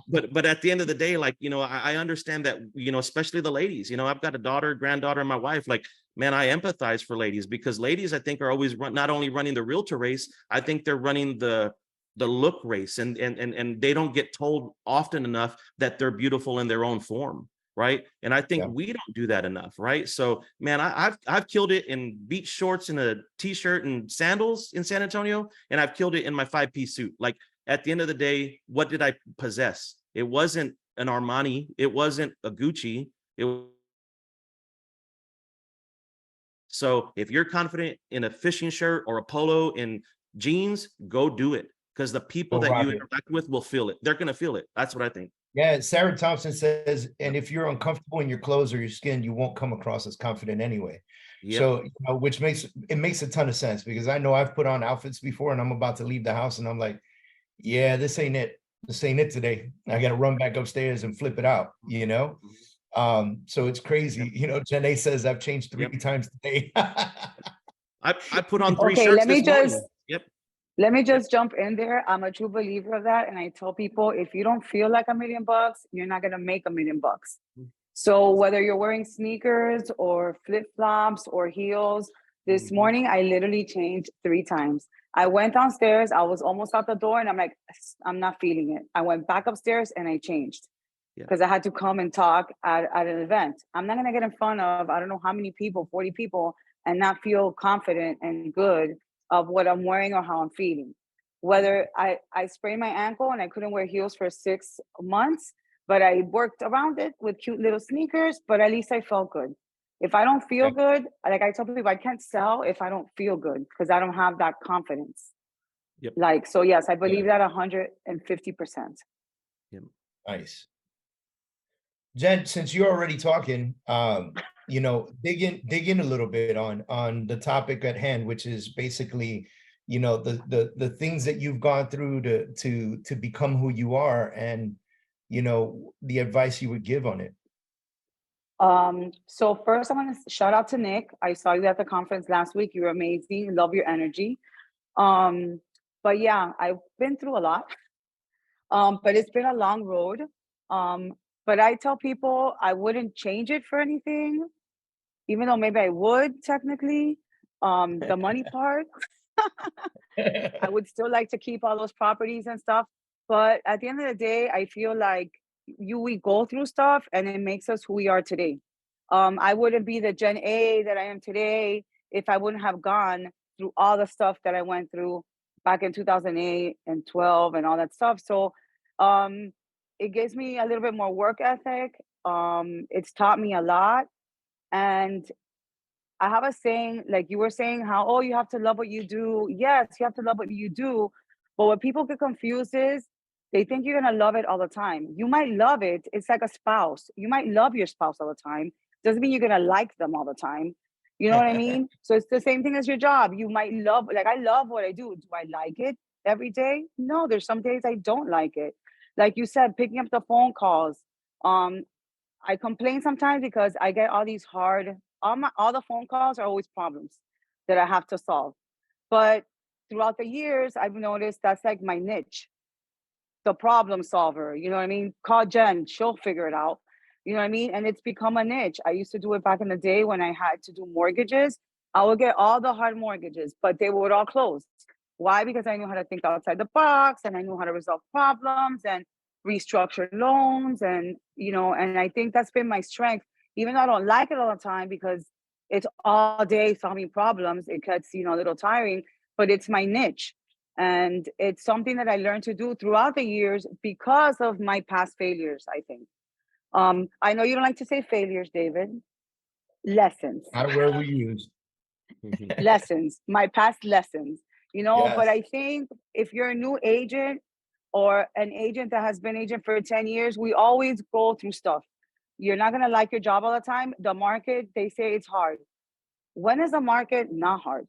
[SPEAKER 8] but at the end of the day, like, you know, I understand that, you know, especially the ladies, you know, I've got a daughter, granddaughter, and my wife. Like, man, I empathize for ladies, because ladies, I think, are always not only running the realtor race, I think they're running the look race, and they don't get told often enough that they're beautiful in their own form, right? And I think we don't do that enough, right? So, man, I've killed it in beach shorts and a t-shirt and sandals in San Antonio, and I've killed it in my 5-piece suit. Like, at the end of the day, what did I possess? It wasn't an Armani, it wasn't a Gucci. So if you're confident in a fishing shirt or a polo and jeans, go do it. Because the people that you interact with will feel it. They're going to feel it. That's what I think.
[SPEAKER 3] Yeah, Sarah Thompson says, and if you're uncomfortable in your clothes or your skin, you won't come across as confident anyway. Yep. So, you know, which makes a ton of sense, because I know I've put on outfits before and I'm about to leave the house and I'm like, yeah, this ain't it. This ain't it today. I got to run back upstairs and flip it out, you know? So it's crazy. You know, Janae says I've changed 3 times today.
[SPEAKER 8] I put on 3 shirts this morning.
[SPEAKER 4] Let me just jump in there. I'm a true believer of that. And I tell people, if you don't feel like $1 million, you're not going to make $1 million. So whether you're wearing sneakers or flip-flops or heels, this morning, I literally changed 3 times. I went downstairs. I was almost out the door and I'm like, I'm not feeling it. I went back upstairs and I changed because I had to come and talk at an event. I'm not going to get in front of, I don't know how many people, 40 people, and not feel confident and good of what I'm wearing or how I'm feeling. Whether I sprained my ankle and I couldn't wear heels for 6 months, but I worked around it with cute little sneakers, but at least I felt good. If I don't feel good, like I tell people, I can't sell if I don't feel good because I don't have that confidence. Like, so yes, I believe that 150%.
[SPEAKER 3] Nice. Jen, since you're already talking, you know, dig in a little bit on the topic at hand, which is basically, you know, the things that you've gone through to become who you are, and, you know, the advice you would give on it.
[SPEAKER 4] So first I want to shout out to Nick. I saw you at the conference last week. You're amazing. Love your energy. But yeah, I've been through a lot. But it's been a long road. But I tell people I wouldn't change it for anything, even though maybe I would technically. The money part, I would still like to keep all those properties and stuff. But at the end of the day, I feel like we go through stuff and it makes us who we are today. I wouldn't be the Gen A that I am today if I wouldn't have gone through all the stuff that I went through back in 2008 and 12 and all that stuff. So it gives me a little bit more work ethic. It's taught me a lot. And I have a saying, like you were saying, how, oh, you have to love what you do. Yes, you have to love what you do. But what people get confused is they think you're going to love it all the time. You might love it. It's like a spouse. You might love your spouse all the time. Doesn't mean you're going to like them all the time. You know what I mean? So it's the same thing as your job. You might love, like I love what I do. Do I like it every day? No, there's some days I don't like it. Like you said, picking up the phone calls. I complain sometimes because I get all these all the phone calls are always problems that I have to solve. But throughout the years, I've noticed that's like my niche, the problem solver. You know what I mean? Call Jen, she'll figure it out. You know what I mean? And it's become a niche. I used to do it back in the day when I had to do mortgages. I would get all the hard mortgages, but they would all close. Why? Because I knew how to think outside the box and I knew how to resolve problems and restructure loans. And, you know, and I think that's been my strength, even though I don't like it all the time because it's all day solving problems. It gets, you know, a little tiring, but it's my niche. And it's something that I learned to do throughout the years because of my past failures, I think. I know you don't like to say failures, David. Lessons.
[SPEAKER 3] Not a word we use.
[SPEAKER 4] Lessons, my past lessons, you know,
[SPEAKER 3] Yes.
[SPEAKER 4] but I think if you're a new agent or an agent that has been agent for 10 years, we always go through stuff. You're not going to like your job all the time. The market, they say it's hard. When is the market not hard?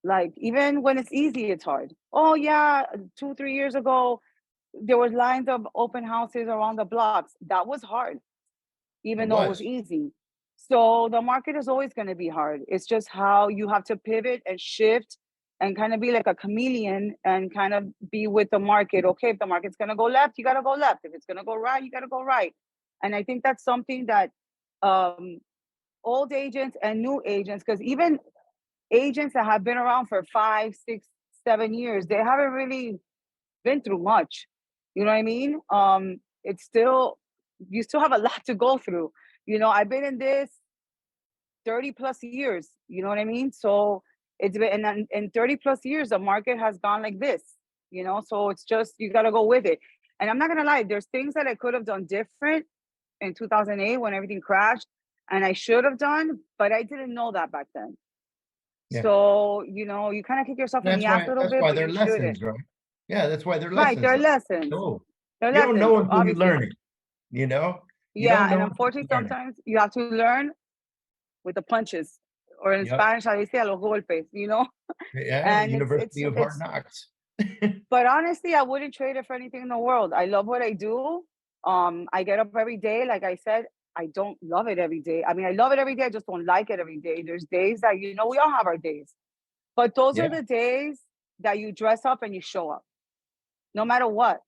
[SPEAKER 4] Like, even when it's easy, it's hard. Oh, yeah, 2-3 years ago, there was lines of open houses around the blocks. That was hard, even though it was easy. So the market is always going to be hard. It's just how you have to pivot and shift and kind of be like a chameleon and kind of be with the market. Okay, if the market's going to go left, you got to go left. If it's going to go right, you got to go right. And I think that's something that old agents and new agents, because even agents that have been around for 5, 6, 7 years, they haven't really been through much. You know what I mean? It's still, you still have a lot to go through. You know, I've been in this 30 plus years, you know what I mean? So it's been, and in 30 plus years, the market has gone like this, you know? So it's just, you got to go with it. And I'm not going to lie, there's things that I could have done different in 2008 when everything crashed and I should have done, but I didn't know that back then. Yeah. So, you know, you kind of kick yourself in the ass a little bit. That's
[SPEAKER 3] why they're lessons, right? Yeah, that's why they're lessons.
[SPEAKER 4] Right, they're lessons.
[SPEAKER 3] No.
[SPEAKER 4] They're
[SPEAKER 3] you
[SPEAKER 4] lessons,
[SPEAKER 3] don't know until
[SPEAKER 4] obviously.
[SPEAKER 3] you learn it, you know?
[SPEAKER 4] Yeah, and unfortunately, sometimes you have to learn with the punches, or in Spanish, I say a los golpes, you know?
[SPEAKER 3] Yeah, and University of Hard Knocks.
[SPEAKER 4] But honestly, I wouldn't trade it for anything in the world. I love what I do. I get up every day. Like I said, I don't love it every day. I mean, I love it every day. I just don't like it every day. There's days that, you know, we all have our days. But those are the days that you dress up and you show up, no matter what.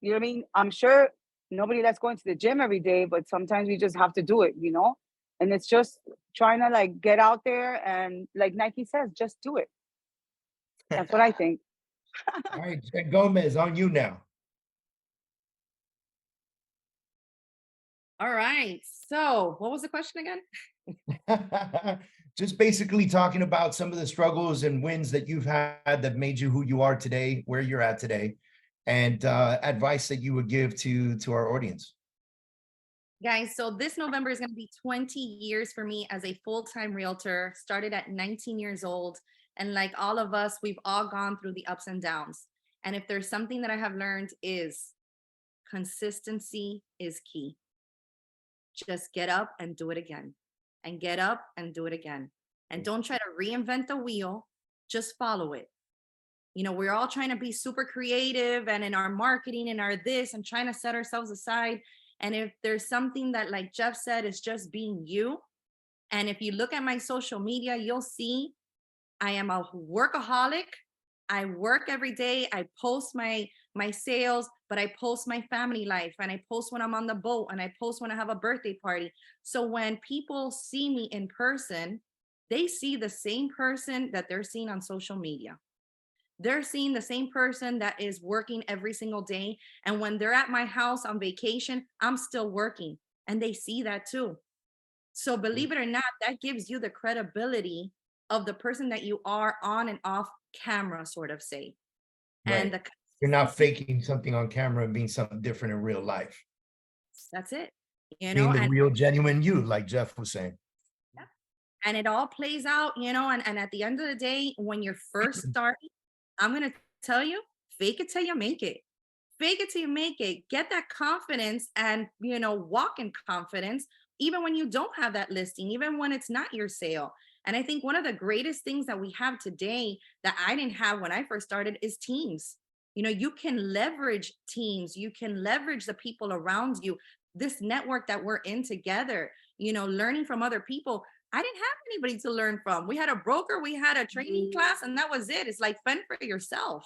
[SPEAKER 4] You know what I mean? I'm sure nobody that's going to the gym every day, but sometimes we just have to do it, you know? And it's just trying to like get out there and like Nike says, just do it. That's what I think.
[SPEAKER 3] All right, Jen Gomez, on you now.
[SPEAKER 1] All right. So what was the question again?
[SPEAKER 3] Just basically talking about some of the struggles and wins that you've had that made you who you are today, where you're at today, and advice that you would give to our audience.
[SPEAKER 1] Guys, so this November is going to be 20 years for me as a full-time realtor. Started at 19 years old. And like all of us, we've all gone through the ups and downs. And if there's something that I have learned is consistency is key. Just get up and do it again. And get up and do it again. And don't try to reinvent the wheel. Just follow it. You know, we're all trying to be super creative and in our marketing and our this and trying to set ourselves aside. And if there's something that, like Jeff said, is just being you, and if you look at my social media, you'll see I am a workaholic. I work every day. I post my sales, but I post my family life, and I post when I'm on the boat, and I post when I have a birthday party. So when people see me in person, they see the same person that they're seeing on social media. They're seeing the same person that is working every single day. And when they're at my house on vacation, I'm still working, and they see that too. So believe it or not, that gives you the credibility of the person that you are on and off camera, sort of say. And
[SPEAKER 3] Right. You're not faking something on camera and being something different in real life.
[SPEAKER 1] that's it. You know,
[SPEAKER 3] Being the
[SPEAKER 1] and
[SPEAKER 3] real, genuine you, like Jeff was saying.
[SPEAKER 1] and it all plays out, you know, and at the end of the day, when you're first starting, I'm gonna tell you, fake it till you make it. Fake it till you make it. Get that confidence, and you know, walk in confidence, even when you don't have that listing, even when it's not your sale. And I think one of the greatest things that we have today that I didn't have when I first started is teams. You know, you can leverage teams, you can leverage the people around you, this network that we're in together, you know, learning from other people. I didn't have anybody to learn from. We had a broker, we had a training class, and that was it. It's like, fend for yourself.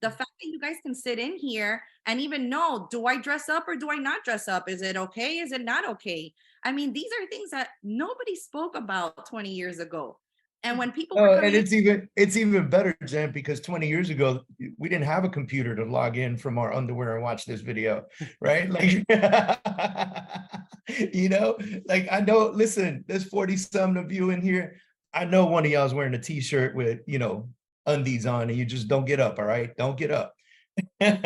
[SPEAKER 1] The fact that you guys can sit in here and even know, do I dress up or do I not dress up? Is it okay? Is it not okay? I mean, these are things that nobody spoke about 20 years ago. And when people were
[SPEAKER 3] Oh,
[SPEAKER 1] coming
[SPEAKER 3] and
[SPEAKER 1] in,
[SPEAKER 3] it's even better, Jen, because 20 years ago, we didn't have a computer to log in from our underwear and watch this video, right? Like, you know, like I know, listen, there's 40 some of you in here. I know one of y'all's wearing a t-shirt with, you know, undies on, and you just don't get up, all right? Don't get up.
[SPEAKER 1] at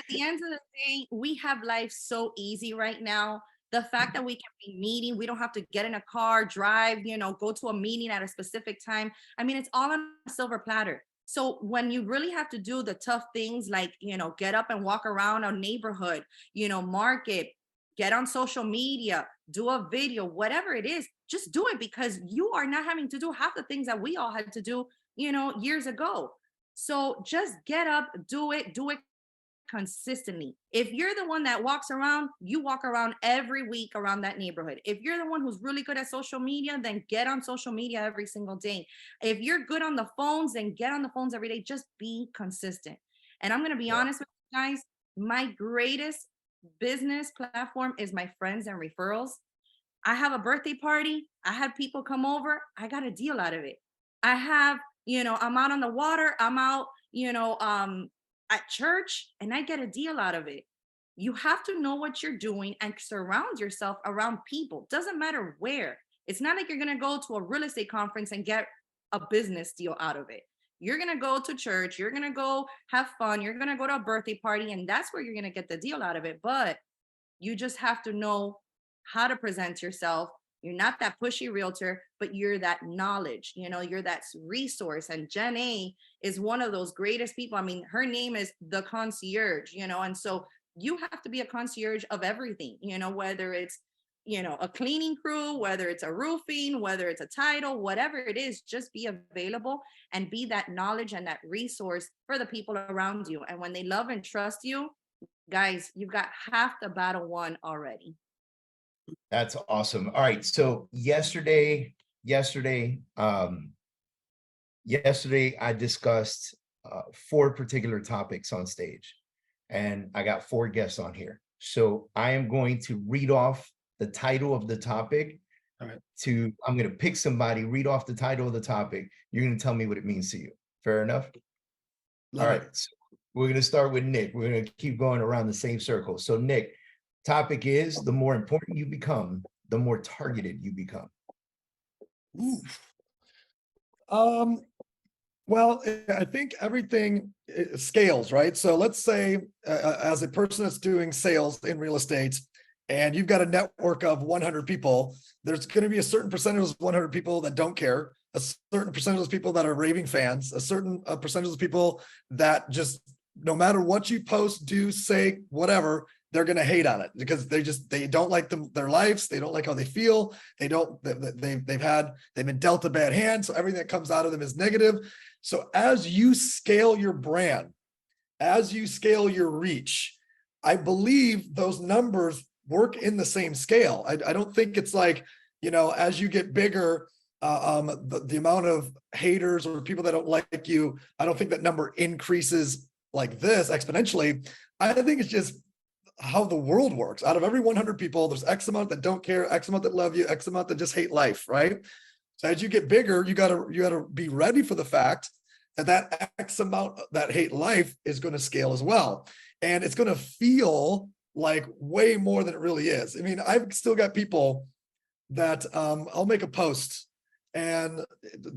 [SPEAKER 1] the end of the day, we have life so easy right now. The fact that we can be meeting, we don't have to get in a car, drive, you know, go to a meeting at a specific time. I mean, it's all on a silver platter. So when you really have to do the tough things, like, you know, get up and walk around a neighborhood, you know, market, get on social media, do a video, whatever it is, just do it, because you are not having to do half the things that we all had to do, you know, years ago. So just get up, do it consistently. If you're the one that walks around, you walk around every week around that neighborhood. If you're the one who's really good at social media, then get on social media every single day. If you're good on the phones, then get on the phones every day. Just be consistent. And I'm going to be honest with you guys, my greatest business platform is my friends and referrals. I have a birthday party, I had people come over, I got a deal out of it. I have, you know, I'm out on the water, I'm out, you know, at church, and I get a deal out of it. You have to know what you're doing and surround yourself around people. Doesn't matter where. It's not like you're going to go to a real estate conference and get a business deal out of it. You're going to go to church, you're going to go have fun, you're going to go to a birthday party, and that's where you're going to get the deal out of it. But you just have to know how to present yourself. You're not that pushy realtor, but you're that knowledge, you know, you're that resource. And Jen A is one of those greatest people. I mean, her name is the concierge, you know, and so you have to be a concierge of everything, you know, whether it's, you know, a cleaning crew, whether it's a roofing, whether it's a title, whatever it is, just be available and be that knowledge and that resource for the people around you. And when they love and trust you, guys, you've got half the battle won already.
[SPEAKER 3] That's awesome. All right. So yesterday, I discussed 4 particular topics on stage, and I got 4 guests on here. So I am going to read off the title of the topic.
[SPEAKER 9] All right.
[SPEAKER 3] I'm going to pick somebody, read off the title of the topic. You're going to tell me what it means to you. Fair enough?
[SPEAKER 9] Love
[SPEAKER 3] All
[SPEAKER 9] it.
[SPEAKER 3] right. So we're going to start with Nick. We're going to keep going around the same circle. So Nick, topic is: the more important you become, the more targeted you become.
[SPEAKER 9] Well, I think everything scales, right? So let's say as a person that's doing sales in real estate, and you've got a network of 100 people, there's going to be a certain percentage of those 100 people that don't care, a certain percentage of those people that are raving fans, a certain percentage of people that just, no matter what you post, do, say, whatever, they're going to hate on it because they don't like their lives. They don't like how they feel. They've been dealt a bad hand. So everything that comes out of them is negative. So as you scale your brand, as you scale your reach, I believe those numbers work in the same scale. I don't think it's like, you know, as you get bigger, the amount of haters or people that don't like you, I don't think that number increases like this exponentially. I think it's just how the world works. Out of every 100 people, there's X amount that don't care, X amount that love you, X amount that just hate life, right? So as you get bigger, you gotta be ready for the fact that X amount that hate life is going to scale as well. And it's going to feel like way more than it really is. I mean, I've still got people that I'll make a post and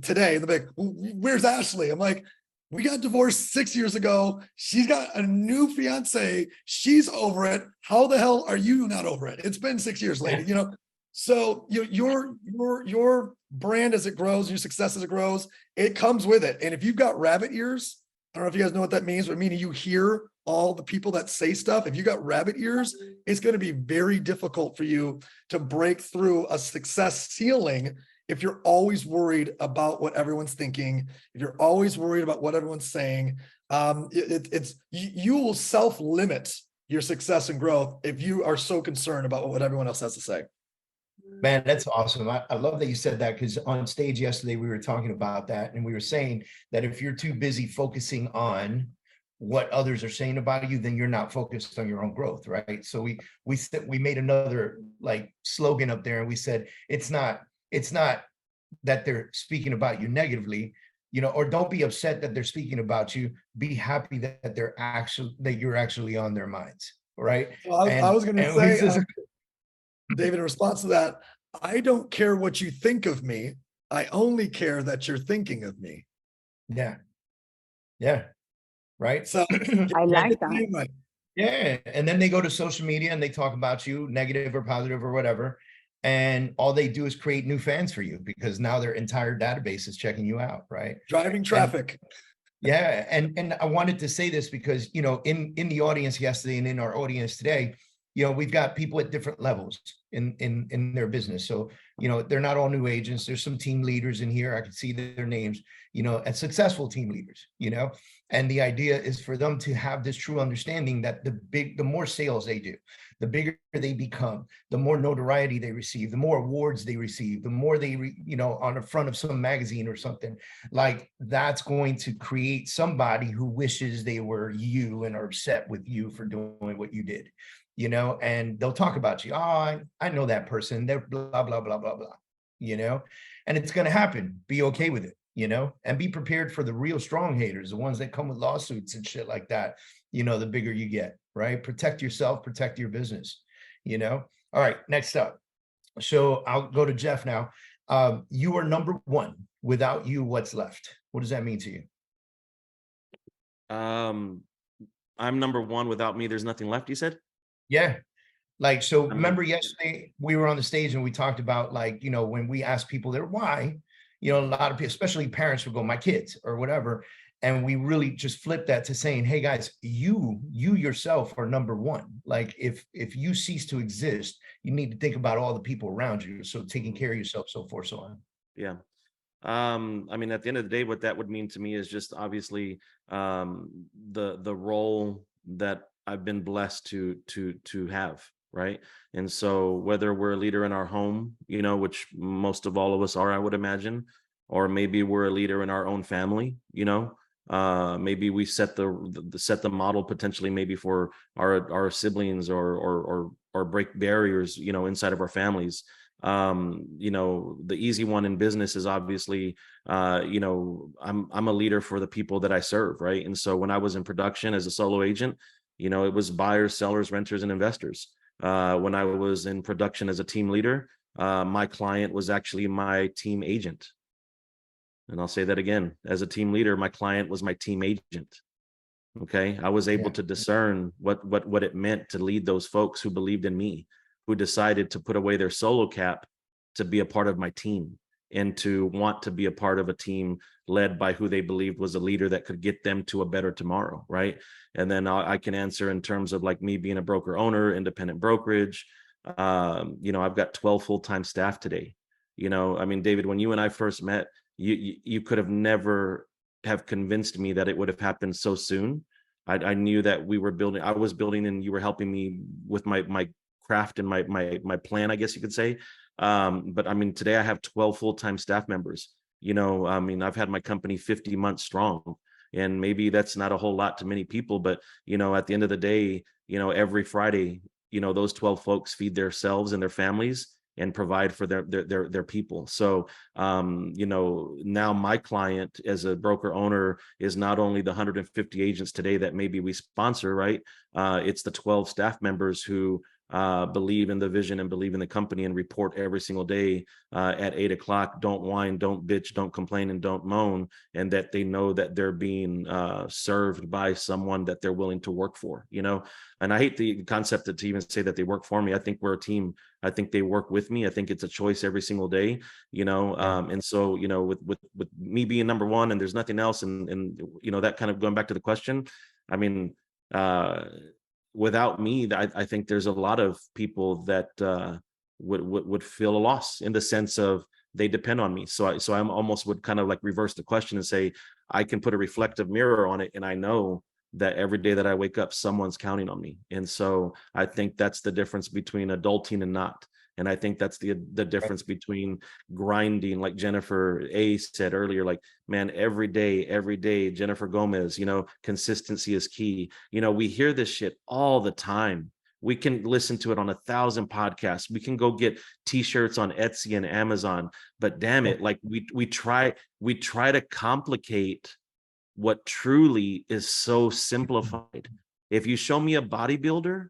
[SPEAKER 9] today they'll be like, where's Ashley? I'm like, we got divorced 6 years ago. She's got a new fiance. She's over it. How the hell are you not over it? It's been 6 years later, you know? So your brand as it grows, your success as it grows, it comes with it. And if you've got rabbit ears, I don't know if you guys know what that means, but meaning you hear all the people that say stuff. If you got rabbit ears, it's going to be very difficult for you to break through a success ceiling if you're always worried about what everyone's thinking, if you're always worried about what everyone's saying. You will self-limit your success and growth if you are so concerned about what everyone else has to say.
[SPEAKER 3] Man, that's awesome. I love that you said that, because on stage yesterday, we were talking about that, and we were saying that if you're too busy focusing on what others are saying about you, then you're not focused on your own growth, right? So we made another like slogan up there, and we said, it's not that they're speaking about you negatively, you know, or don't be upset that they're speaking about you. Be happy that you're actually on their minds, right?
[SPEAKER 9] Well, I was going to say, David, in response to that, I don't care what you think of me. I only care that you're thinking of me.
[SPEAKER 3] Yeah. Right.
[SPEAKER 4] So I like that.
[SPEAKER 3] Yeah. And then they go to social media and they talk about you, negative or positive or whatever. And all they do is create new fans for you, because now their entire database is checking you out. Right.
[SPEAKER 9] Driving traffic.
[SPEAKER 3] And I wanted to say this because, you know, in the audience yesterday and in our audience today, you know, we've got people at different levels in their business. So, you know, they're not all new agents. There's some team leaders in here. I can see their names, you know, and successful team leaders, you know, and the idea is for them to have this true understanding that the more sales they do, the bigger they become, the more notoriety they receive, the more awards they receive, the more they, you know, on the front of some magazine or something, like that's going to create somebody who wishes they were you and are upset with you for doing what you did. You know, and they'll talk about you. Oh, I know that person. They're blah, blah, blah, blah, blah, you know, and it's going to happen. Be okay with it, you know, and be prepared for the real strong haters, the ones that come with lawsuits and shit like that. You know, the bigger you get, right? Protect yourself, protect your business, you know. All right, next up. So I'll go to Jeff now. You are number one. Without you, what's left? What does that mean to you?
[SPEAKER 8] I'm number one. Without me, there's nothing left, you said?
[SPEAKER 3] Yeah. Like, so remember yesterday we were on the stage and we talked about, like, you know, when we ask people their why, you know, a lot of people, especially parents, would go, my kids or whatever. And we really just flipped that to saying, hey guys, you yourself are number one. Like if you cease to exist, you need to think about all the people around you. So taking care of yourself, so forth, so on.
[SPEAKER 8] Yeah. I mean, at the end of the day, what that would mean to me is just obviously the role that I've been blessed to have, right? And so whether we're a leader in our home, you know, which most of all of us are, I would imagine, or maybe we're a leader in our own family, you know, maybe we set the model potentially maybe for our siblings or break barriers, you know, inside of our families. You know, the easy one in business is obviously, you know, I'm a leader for the people that I serve, right? And so when I was in production as a solo agent, you know, it was buyers, sellers, renters, and investors. When I was in production as a team leader, my client was actually my team agent. And I'll say that again, as a team leader, my client was my team agent. Okay. I was able to discern what it meant to lead those folks who believed in me, who decided to put away their solo cap to be a part of my team and to want to be a part of a team led by who they believed was a leader that could get them to a better tomorrow, right? And then I can answer in terms of like me being a broker owner, independent brokerage. You know, I've got 12 full-time staff today. You know, I mean, David, when you and I first met, you could have never have convinced me that it would have happened so soon. I knew that we were building, I was building, and you were helping me with my craft and my plan, I guess you could say. But I mean, today I have 12 full-time staff members. You know, I mean, I've had my company 50 months strong, and maybe that's not a whole lot to many people, but you know, at the end of the day, you know, every Friday, you know, those 12 folks feed themselves and their families and provide for their people. So, you know, now my client as a broker owner is not only the 150 agents today that maybe we sponsor, right? It's the 12 staff members who believe in the vision and believe in the company and report every single day at 8 o'clock. Don't whine, don't bitch, don't complain, and don't moan. And that they know that they're being served by someone that they're willing to work for, you know? And I hate the concept to even say that they work for me. I think we're a team. I think they work with me. I think it's a choice every single day, you know? And so, you know, with me being number one and there's nothing else, and you know, that kind of going back to the question, I mean, without me, I think there's a lot of people that would feel a loss in the sense of they depend on me. So I'm almost would kind of like reverse the question and say, I can put a reflective mirror on it, and I know that every day that I wake up, someone's counting on me. And so I think that's the difference between adulting and not. And I think that's the difference between grinding, like Jennifer A said earlier, like, man, every day, Jennifer Gomez, you know, consistency is key. You know, we hear this shit all the time. We can listen to it on 1,000 podcasts. We can go get t-shirts on Etsy and Amazon, but damn it, like we try to complicate what truly is so simplified. If you show me a bodybuilder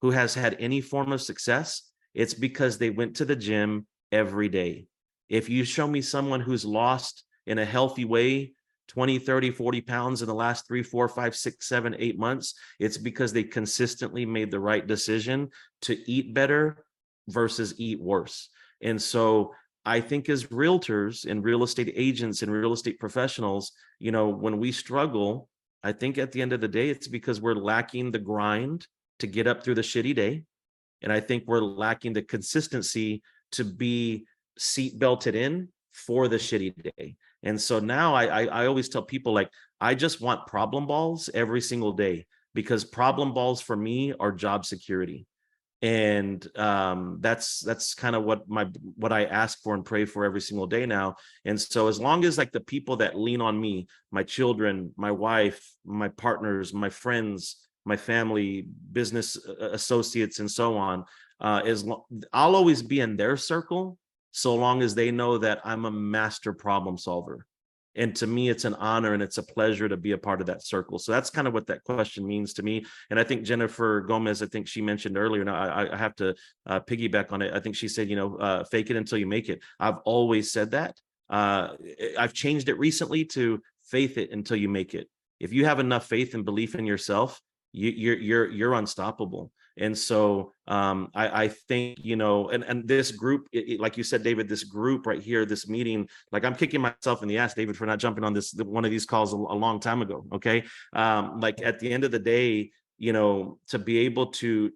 [SPEAKER 8] who has had any form of success, it's because they went to the gym every day. If you show me someone who's lost in a healthy way 20, 30, 40 pounds in the last 3, 4, 5, 6, 7, 8 months, it's because they consistently made the right decision to eat better versus eat worse. And so I think as realtors and real estate agents and real estate professionals, you know, when we struggle, I think at the end of the day, it's because we're lacking the grind to get up through the shitty day. And I think we're lacking the consistency to be seat belted in for the shitty day. And so now I always tell people, like, I just want problem balls every single day, because problem balls for me are job security. And that's kind of what I ask for and pray for every single day now. And so as long as like the people that lean on me, my children, my wife, my partners, my friends, my family, business associates, and so on, I'll always be in their circle, so long as they know that I'm a master problem solver. And to me, it's an honor and it's a pleasure to be a part of that circle. So that's kind of what that question means to me. And I think Jennifer Gomez, I think she mentioned earlier, and I have to piggyback on it. I think she said, you know, fake it until you make it. I've always said that. I've changed it recently to faith it until you make it. If you have enough faith and belief in yourself, you're unstoppable. And so I think, you know, and this group, like you said, David, this group right here, this meeting, like I'm kicking myself in the ass, David, for not jumping on one of these calls a long time ago. Okay. Like at the end of the day, you know, to be able to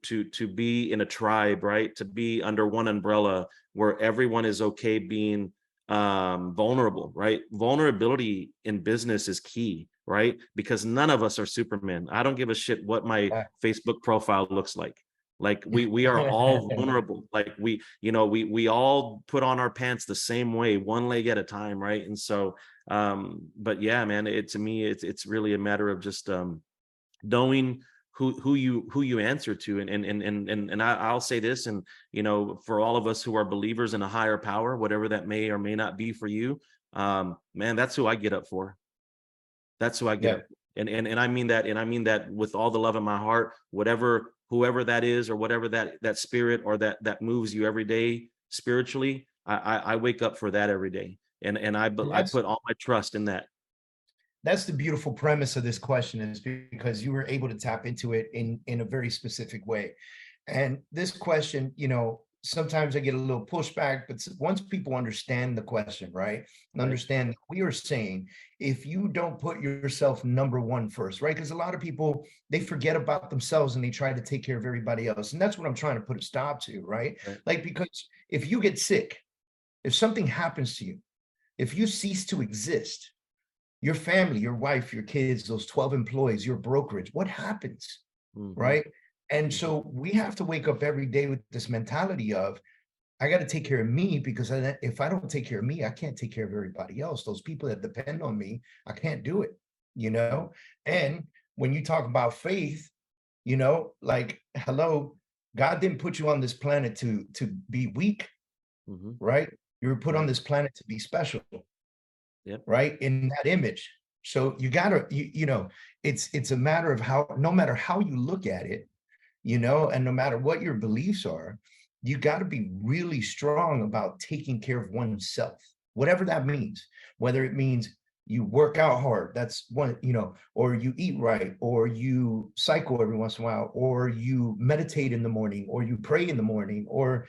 [SPEAKER 8] be in a tribe, right? To be under one umbrella where everyone is okay being vulnerable, right? Vulnerability in business is key, right? Because none of us are Superman. I don't give a shit what my Facebook profile looks like. Like we are all vulnerable. Like we all put on our pants the same way, one leg at a time, right? And so, but yeah, man, to me, it's really a matter of just knowing who you answer to, and I'll say this, and you know, for all of us who are believers in a higher power, whatever that may or may not be for you, man, that's who I get up for. That's who I get up for. And I mean that with all the love in my heart. Whoever that is, or whatever that spirit or that moves you every day spiritually, I wake up for that every day, and I put all my trust in that.
[SPEAKER 3] That's the beautiful premise of this question, is because you were able to tap into it in a very specific way. And this question, you know, sometimes I get a little pushback, but once people understand the question, right, and understand we are saying, if you don't put yourself number one first, right? Because a lot of people, they forget about themselves and they try to take care of everybody else. And that's what I'm trying to put a stop to, right? Like, because if you get sick, if something happens to you, if you cease to exist, your family, your wife, your kids, those 12 employees, your brokerage, what happens, right? And so we have to wake up every day with this mentality of, I got to take care of me, because if I don't take care of me, I can't take care of everybody else. Those people that depend on me, I can't do it, you know? And when you talk about faith, you know, like, hello, God didn't put you on this planet to be weak, right? You were put on this planet to be special, right? In that image. So you gotta, you know, it's a matter of how, no matter how you look at it, you know, and no matter what your beliefs are, you got to be really strong about taking care of oneself, whatever that means, whether it means you work out hard, that's one, you know, or you eat right, or you cycle every once in a while, or you meditate in the morning, or you pray in the morning, or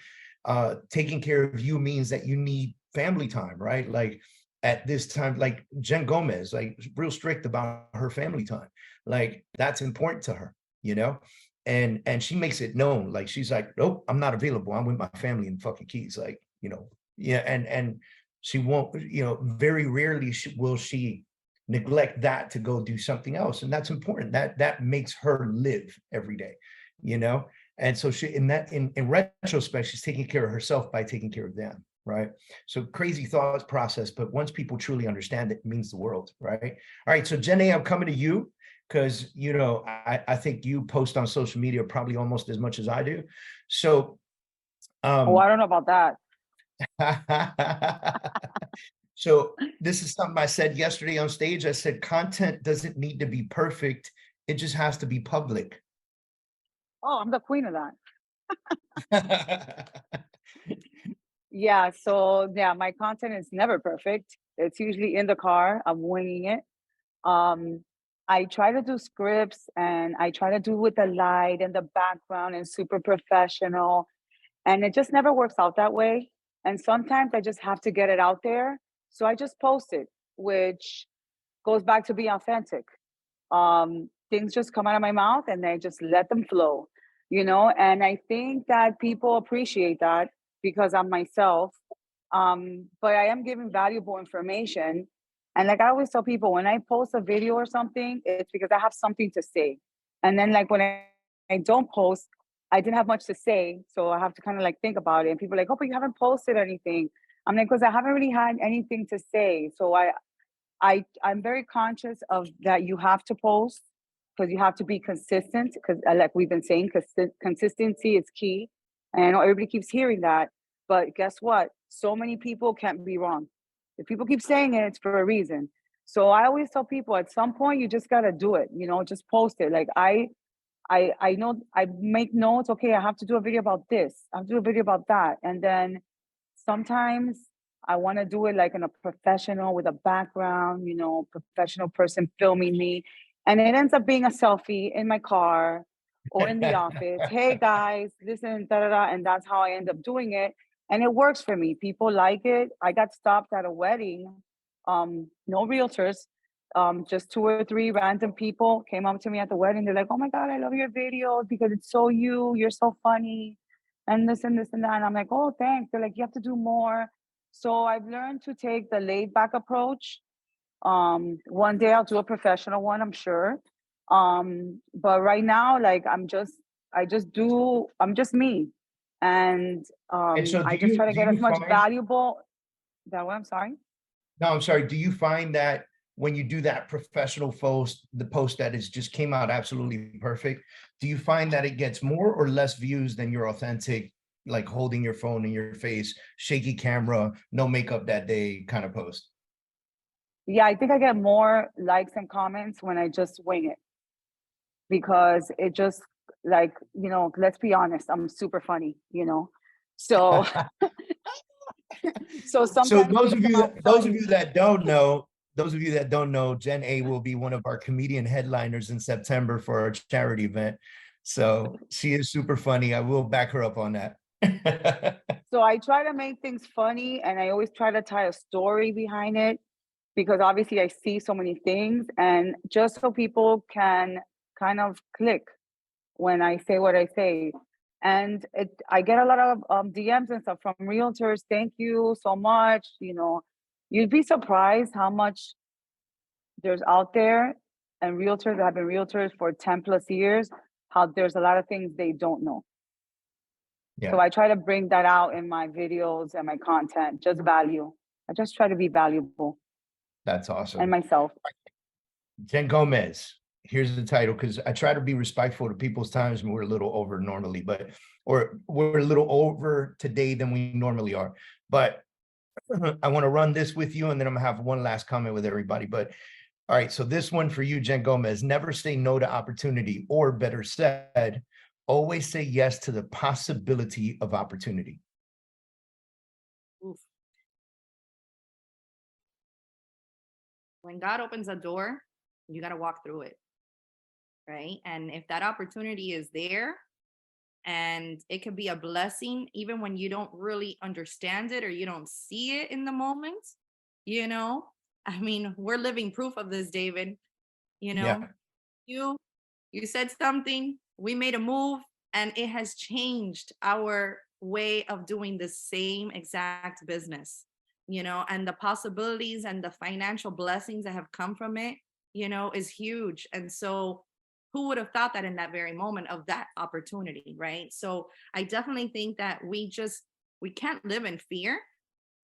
[SPEAKER 3] taking care of you means that you need family time, right? Like at this time, like Jen Gomez, like real strict about her family time. Like that's important to her, you know? And she makes it known, like she's like, nope, I'm not available. I'm with my family in fucking Keys, like, you know, yeah, and she won't, you know, very rarely will she neglect that to go do something else, and that's important. That makes her live every day, you know. And so she, in retrospect, she's taking care of herself by taking care of them, right? So crazy thought process, but once people truly understand it, it means the world, right? All right, so Jenny, I'm coming to you, because, you know, I think you post on social media probably almost as much as I do. So,
[SPEAKER 4] oh, I don't know about that.
[SPEAKER 3] So this is something I said yesterday on stage. I said, content doesn't need to be perfect. It just has to be public.
[SPEAKER 4] Oh, I'm the queen of that. Yeah, so yeah, my content is never perfect. It's usually in the car. I'm winging it. I try to do scripts, and I try to do with the light and the background and super professional, and it just never works out that way. And sometimes I just have to get it out there. So I just post it, which goes back to being authentic. Things just come out of my mouth and I just let them flow, you know? And I think that people appreciate that because I'm myself. But I am giving valuable information. And like I always tell people, when I post a video or something, it's because I have something to say. And then like when I don't post, I didn't have much to say. So I have to kind of like think about it. And people are like, oh, but you haven't posted anything. I'm like, because I haven't really had anything to say. So I'm very conscious of that. You have to post because you have to be consistent, because like we've been saying, consistency is key. And I know everybody keeps hearing that, but guess what? So many people can't be wrong. If people keep saying it, it's for a reason. So I always tell people at some point, you just got to do it, you know, just post it. Like I know I make notes. Okay, I have to do a video about this. I have to do a video about that. And then sometimes I want to do it like in a professional with a background, you know, professional person filming me. And it ends up being a selfie in my car or in the office. Hey guys, listen, da da da. And that's how I end up doing it. And it works for me. People like it. I got stopped at a wedding. No realtors. Just 2 or 3 random people came up to me at the wedding. They're like, oh my God, I love your videos because it's so you're so funny. And this and this and that. And I'm like, oh, thanks. They're like, you have to do more. So I've learned to take the laid back approach. One day I'll do a professional one, I'm sure. But right now, like I'm just me. And
[SPEAKER 3] so
[SPEAKER 4] I just try to get as much valuable that way. I'm sorry.
[SPEAKER 3] No, I'm sorry. Do you find that when you do that professional post, the post that is just came out absolutely perfect, do you find that it gets more or less views than your authentic, like holding your phone in your face, shaky camera, no makeup that day kind of post?
[SPEAKER 4] Yeah, I think I get more likes and comments when I just wing it, because it just like, you know, let's be honest, I'm super funny, you know? So, so sometimes
[SPEAKER 3] So those of you that don't know, Jen A will be one of our comedian headliners in September for our charity event. So she is super funny. I will back her up on that.
[SPEAKER 4] So I try to make things funny, and I always try to tie a story behind it, because obviously I see so many things, and just so people can kind of click when I say what I say. And I get a lot of DMs and stuff from realtors. Thank you so much. You know, you'd be surprised how much there's out there, and realtors that have been realtors for 10 plus years, how there's a lot of things they don't know.
[SPEAKER 3] Yeah.
[SPEAKER 4] So I try to bring that out in my videos and my content, just value. I just try to be valuable.
[SPEAKER 3] That's awesome.
[SPEAKER 4] And myself.
[SPEAKER 3] Jen Gomez, here's the title, because I try to be respectful to people's times when we're a little over normally, or we're a little over today than we normally are. But I want to run this with you, and then I'm gonna have one last comment with everybody. But all right, so this one for you, Jen Gomez: never say no to opportunity, or better said, always say yes to the possibility of opportunity.
[SPEAKER 1] Oof. When God opens a door, you got to walk through it, right? And if that opportunity is there, and it could be a blessing, even when you don't really understand it or you don't see it in the moment, I mean, we're living proof of this, David.
[SPEAKER 3] Yeah.
[SPEAKER 1] You said something, we made a move, and it has changed our way of doing the same exact business, and the possibilities and the financial blessings that have come from it, is huge. And so who would have thought that in that very moment of that opportunity, right? So I definitely think that we can't live in fear.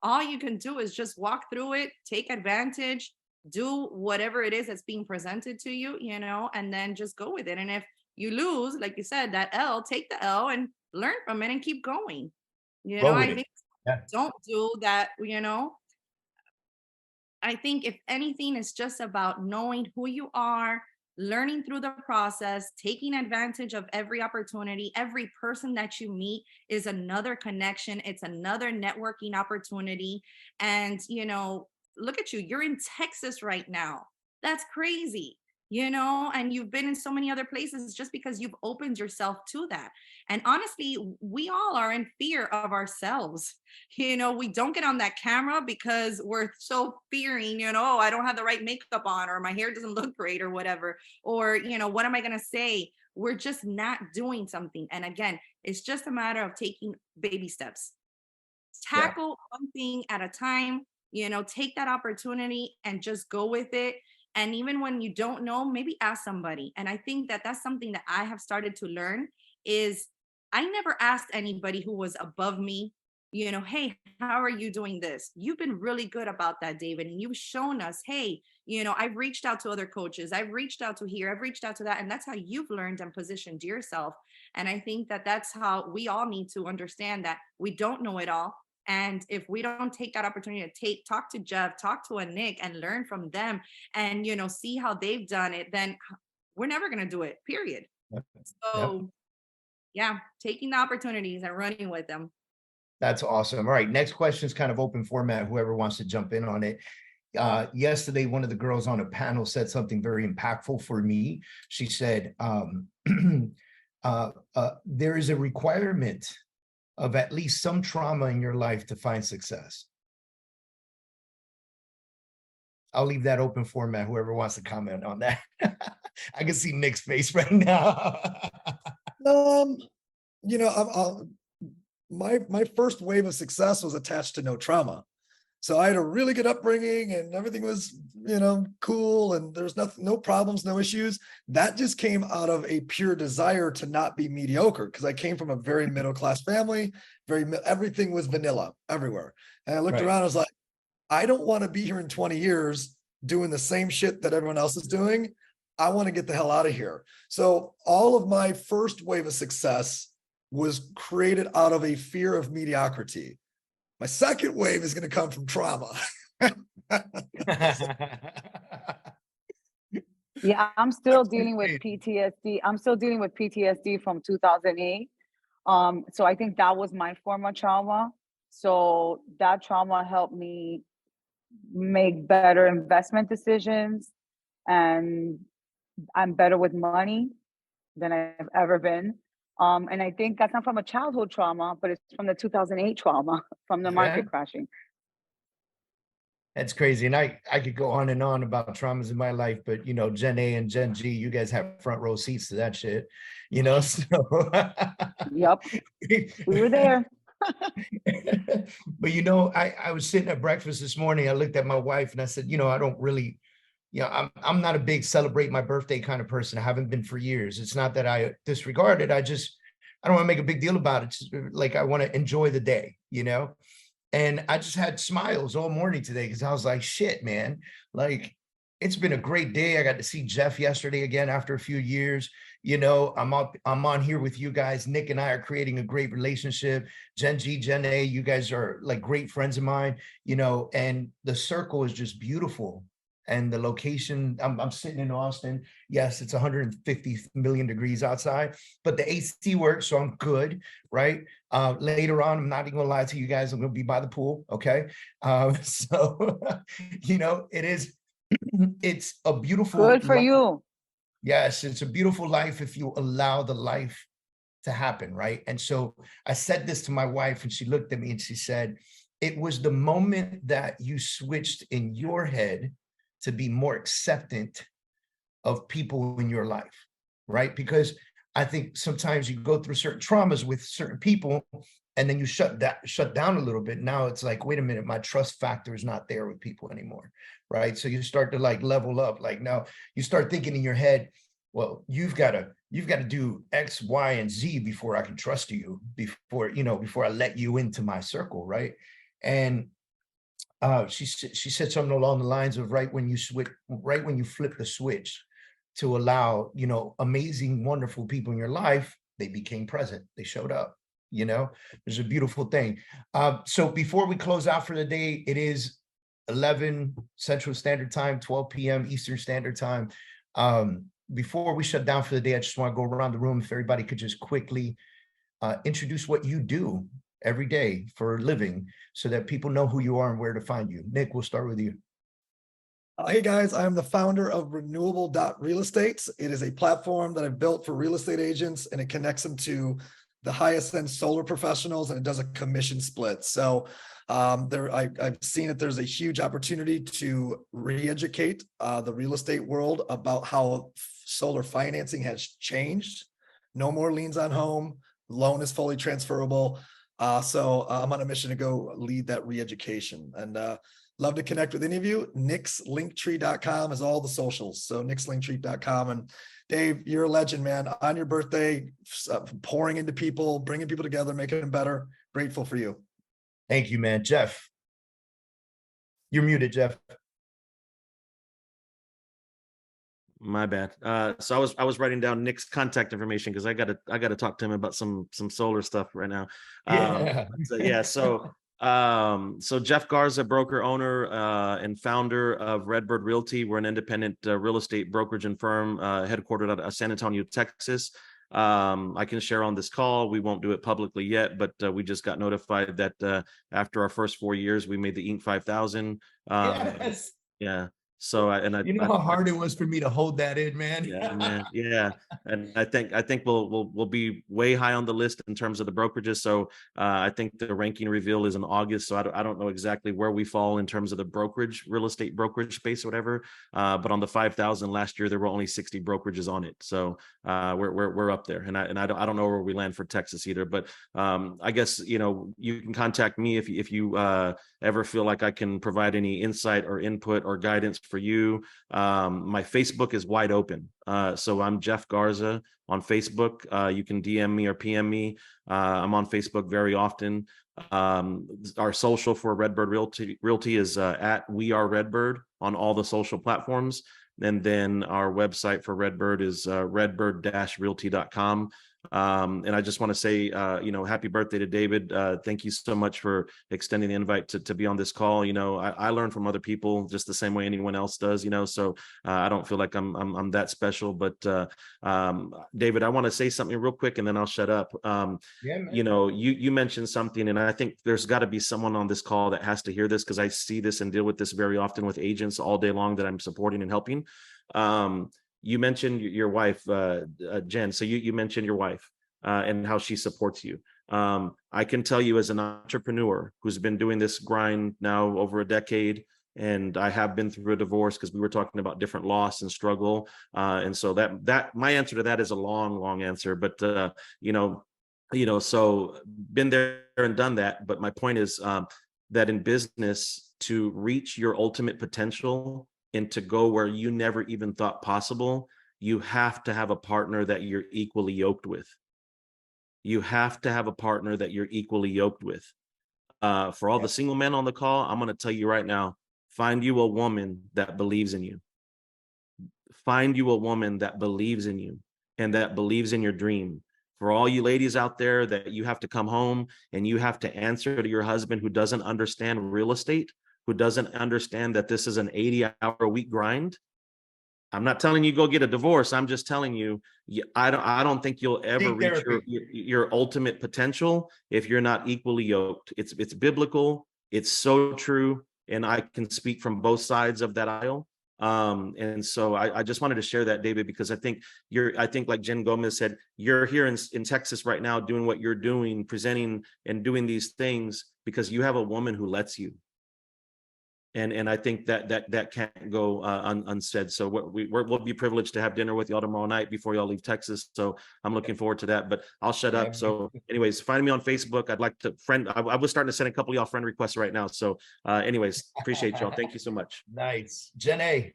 [SPEAKER 1] All you can do is just walk through it, take advantage, do whatever it is that's being presented to you, and then just go with it. And if you lose, like you said, that L, take the L and learn from it and keep going. I think don't do that, I think if anything, it's just about knowing who you are, learning through the process, taking advantage of every opportunity. Every person that you meet is another connection. It's another networking opportunity. And, look at you, you're in Texas right now. That's crazy, and you've been in so many other places just because you've opened yourself to that. And honestly, we all are in fear of ourselves. We don't get on that camera because we're so fearing, oh, I don't have the right makeup on, or my hair doesn't look great, or whatever, or, what am I going to say? We're just not doing something. And again, it's just a matter of taking baby steps. Tackle one thing at a time, take that opportunity and just go with it. And even when you don't know, maybe ask somebody. And I think that that's something that I have started to learn is I never asked anybody who was above me, hey, how are you doing this? You've been really good about that, David. And you've shown us, hey, I've reached out to other coaches. I've reached out to here. I've reached out to that. And that's how you've learned and positioned yourself. And I think that that's how we all need to understand that we don't know it all. And if we don't take that opportunity to talk to Jeff, talk to a Nick, and learn from them, and see how they've done it, then we're never going to do it, period. So taking the opportunities and running with them.
[SPEAKER 3] That's awesome. All right, next question is kind of open format, whoever wants to jump in on it. Yesterday, one of the girls on a panel said something very impactful for me. She said, there is a requirement of at least some trauma in your life to find success. I'll leave that open format, whoever wants to comment on that. I can see Nick's face right now.
[SPEAKER 9] My first wave of success was attached to no trauma. So I had a really good upbringing and everything was, cool, and there's no problems, no issues. That just came out of a pure desire to not be mediocre, because I came from a very middle-class family, everything was vanilla everywhere. And I looked around, I was like, I don't want to be here in 20 years doing the same shit that everyone else is doing. I want to get the hell out of here. So all of my first wave of success was created out of a fear of mediocrity. My second wave is going to come from trauma.
[SPEAKER 4] Yeah, I'm still dealing with PTSD. I'm still dealing with PTSD from 2008. So I think that was my form of trauma. So that trauma helped me make better investment decisions, and I'm better with money than I've ever been. And I think that's not from a childhood trauma, but it's from the 2008 trauma, from the market crashing.
[SPEAKER 3] That's crazy. And I could go on and on about traumas in my life, but Gen A and Gen G, you guys have front row seats to that shit, so.
[SPEAKER 4] Yep, we were there.
[SPEAKER 3] But I was sitting at breakfast this morning. I looked at my wife and I said, I don't really I'm not a big celebrate my birthday kind of person. I haven't been for years. It's not that I disregard it. I don't want to make a big deal about it. Just like, I want to enjoy the day, and I just had smiles all morning today because I was like, shit, man, like, it's been a great day. I got to see Jeff yesterday again after a few years. I'm on here with you guys. Nick and I are creating a great relationship. Gen G, Gen A, you guys are like great friends of mine, and the circle is just beautiful. And the location, I'm sitting in Austin. Yes, it's 150 million degrees outside, but the AC works, so I'm good, right? Later on, I'm not even gonna lie to you guys, I'm gonna be by the pool, okay? So, it's a beautiful
[SPEAKER 4] Good for
[SPEAKER 3] life.
[SPEAKER 4] you.
[SPEAKER 3] Yes, it's a beautiful life if you allow the life to happen, right? And so I said this to my wife, and she looked at me and she said, it was the moment that you switched in your head to be more acceptant of people in your life, right? Because I think sometimes you go through certain traumas with certain people, and then you shut down a little bit. Now it's like, wait a minute, my trust factor is not there with people anymore, right? So you start to like level up. Like, now you start thinking in your head, well, you've got to do X, Y, and Z before I can trust you, before I let you into my circle, right? And she said something along the lines of right when you flip the switch to allow, amazing, wonderful people in your life, they became present. They showed up, There's a beautiful thing. So before we close out for the day, it is 11 Central Standard Time, 12 p.m. Eastern Standard Time. Before we shut down for the day, I just want to go around the room. If everybody could just quickly introduce what you do every day for a living so that people know who you are and where to find you. Nick, we'll start with you.
[SPEAKER 9] Hey guys, I am the founder of Renewable.Real Estate. It is a platform that I've built for real estate agents, and it connects them to the highest end solar professionals, and it does a commission split. So I've seen that there's a huge opportunity to re-educate the real estate world about how solar financing has changed. No more liens on home, loan is fully transferable. So I'm on a mission to go lead that re-education, and love to connect with any of you. NixLinktree.com is all the socials. So NixLinktree.com. And Dave, you're a legend, man. On your birthday, pouring into people, bringing people together, making them better. Grateful for you.
[SPEAKER 3] Thank you, man. Jeff, you're muted, Jeff.
[SPEAKER 8] My bad. So I was writing down Nick's contact information because I gotta talk to him about some solar stuff right now. So Jeff Garza, broker, owner, and founder of Redbird Realty. We're an independent real estate brokerage and firm headquartered out of San Antonio, Texas. I can share on this call. We won't do it publicly yet, but we just got notified that after our first 4 years, we made the Inc. 5000.
[SPEAKER 3] Yes.
[SPEAKER 8] Yeah. So
[SPEAKER 3] how hard it was for me to hold that in, man.
[SPEAKER 8] Yeah, man. Yeah, and I think we'll be way high on the list in terms of the brokerages. So I think the ranking reveal is in August. So I don't know exactly where we fall in terms of the real estate brokerage space or whatever. But on the 5,000 last year, there were only 60 brokerages on it. So we're up there, and I don't know where we land for Texas either. But I guess you can contact me if you ever feel like I can provide any insight or input or guidance for you. My Facebook is wide open. So I'm Jeff Garza on Facebook. You can DM me or PM me. I'm on Facebook very often. Our social for Redbird Realty is at We Are Redbird on all the social platforms. And then our website for Redbird is redbird-realty.com. And I just want to say, happy birthday to David. Thank you so much for extending the invite to be on this call. I learn from other people just the same way anyone else does, so I don't feel like I'm that special, but David, I want to say something real quick and then I'll shut up. You mentioned something, and I think there's got to be someone on this call that has to hear this, because I see this and deal with this very often with agents all day long that I'm supporting and helping. You mentioned your wife, Jen. So you mentioned your wife and how she supports you. I can tell you, as an entrepreneur who's been doing this grind now over a decade, and I have been through a divorce, because we were talking about different loss and struggle. And so that my answer to that is a long answer, but so been there and done that. But my point is that in business, to reach your ultimate potential, and to go where you never even thought possible, you have to have a partner that you're equally yoked with. You have to have a partner that you're equally yoked with. For all the single men on the call, I'm going to tell you right now, find you a woman that believes in you. Find you a woman that believes in you and that believes in your dream. For all you ladies out there that you have to come home and you have to answer to your husband who doesn't understand real estate, who doesn't understand that this is an 80-hour-a-week grind, I'm not telling you go get a divorce. I'm just telling you, I don't think you'll ever reach your ultimate potential if you're not equally yoked. It's biblical. It's so true. And I can speak from both sides of that aisle. And so I just wanted to share that, David, because I think like Jen Gomez said, you're here in Texas right now doing what you're doing, presenting and doing these things because you have a woman who lets you. And I think that can't go unsaid. So we'll be privileged to have dinner with y'all tomorrow night before y'all leave Texas. So I'm looking forward to that, but I'll shut up. So anyways, find me on Facebook. I'd like to I was starting to send a couple of y'all friend requests right now. So anyways, appreciate y'all. Thank you so much.
[SPEAKER 3] Nice. Jen A.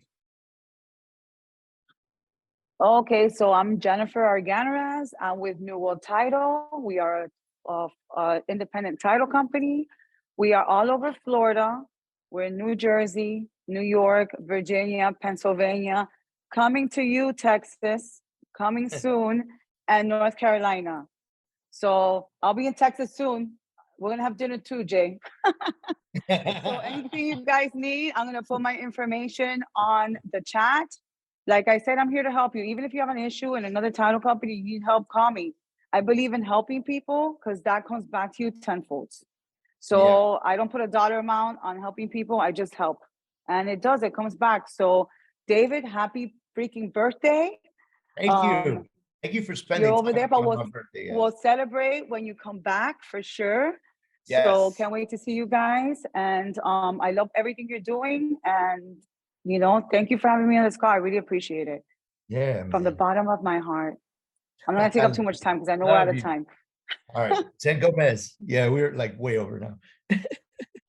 [SPEAKER 4] Okay, so I'm Jennifer Arganaraz. I'm with New World Title. We are an independent title company. We are all over Florida. We're in New Jersey, New York, Virginia, Pennsylvania, coming to you, Texas, coming soon, and North Carolina. So I'll be in Texas soon. We're gonna have dinner too, Jay. So anything you guys need, I'm gonna put my information on the chat. Like I said, I'm here to help you. Even if you have an issue in another title company, you need help, call me. I believe in helping people because that comes back to you tenfold. So I don't put a dollar amount on helping people. I just help. And it comes back. So David, happy freaking birthday.
[SPEAKER 3] Thank you. Thank you for spending
[SPEAKER 4] You're over
[SPEAKER 3] time
[SPEAKER 4] there, but
[SPEAKER 3] on my birthday.
[SPEAKER 4] we'll celebrate when you come back for sure.
[SPEAKER 3] Yes.
[SPEAKER 4] So can't wait to see you guys. And I love everything you're doing. And, thank you for having me on this call. I really appreciate it.
[SPEAKER 3] Yeah, man.
[SPEAKER 4] From the bottom of my heart. I'm not going to take up too much time because I know we're out of time.
[SPEAKER 3] All right, Jen Gomez. Yeah, we're like way over now.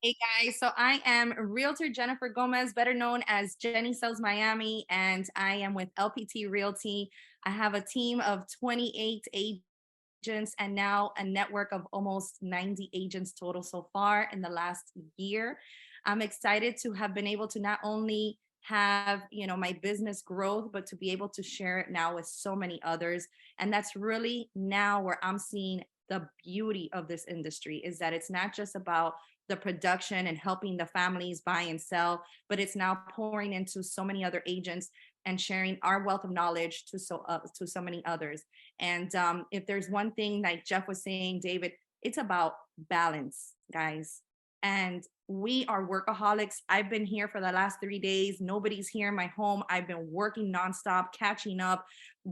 [SPEAKER 1] Hey guys, so I am Realtor Jennifer Gomez, better known as Jenny Sells Miami, and I am with LPT Realty. I have a team of 28 agents and now a network of almost 90 agents total so far in the last year. I'm excited to have been able to not only have my business growth, but to be able to share it now with so many others. And that's really now where I'm seeing the beauty of this industry, is that it's not just about the production and helping the families buy and sell, but it's now pouring into so many other agents and sharing our wealth of knowledge to so many others. And if there's one thing, like Jeff was saying, David, it's about balance, guys. And we are workaholics. I've been here for the last 3 days. Nobody's here in my home. I've been working nonstop, catching up,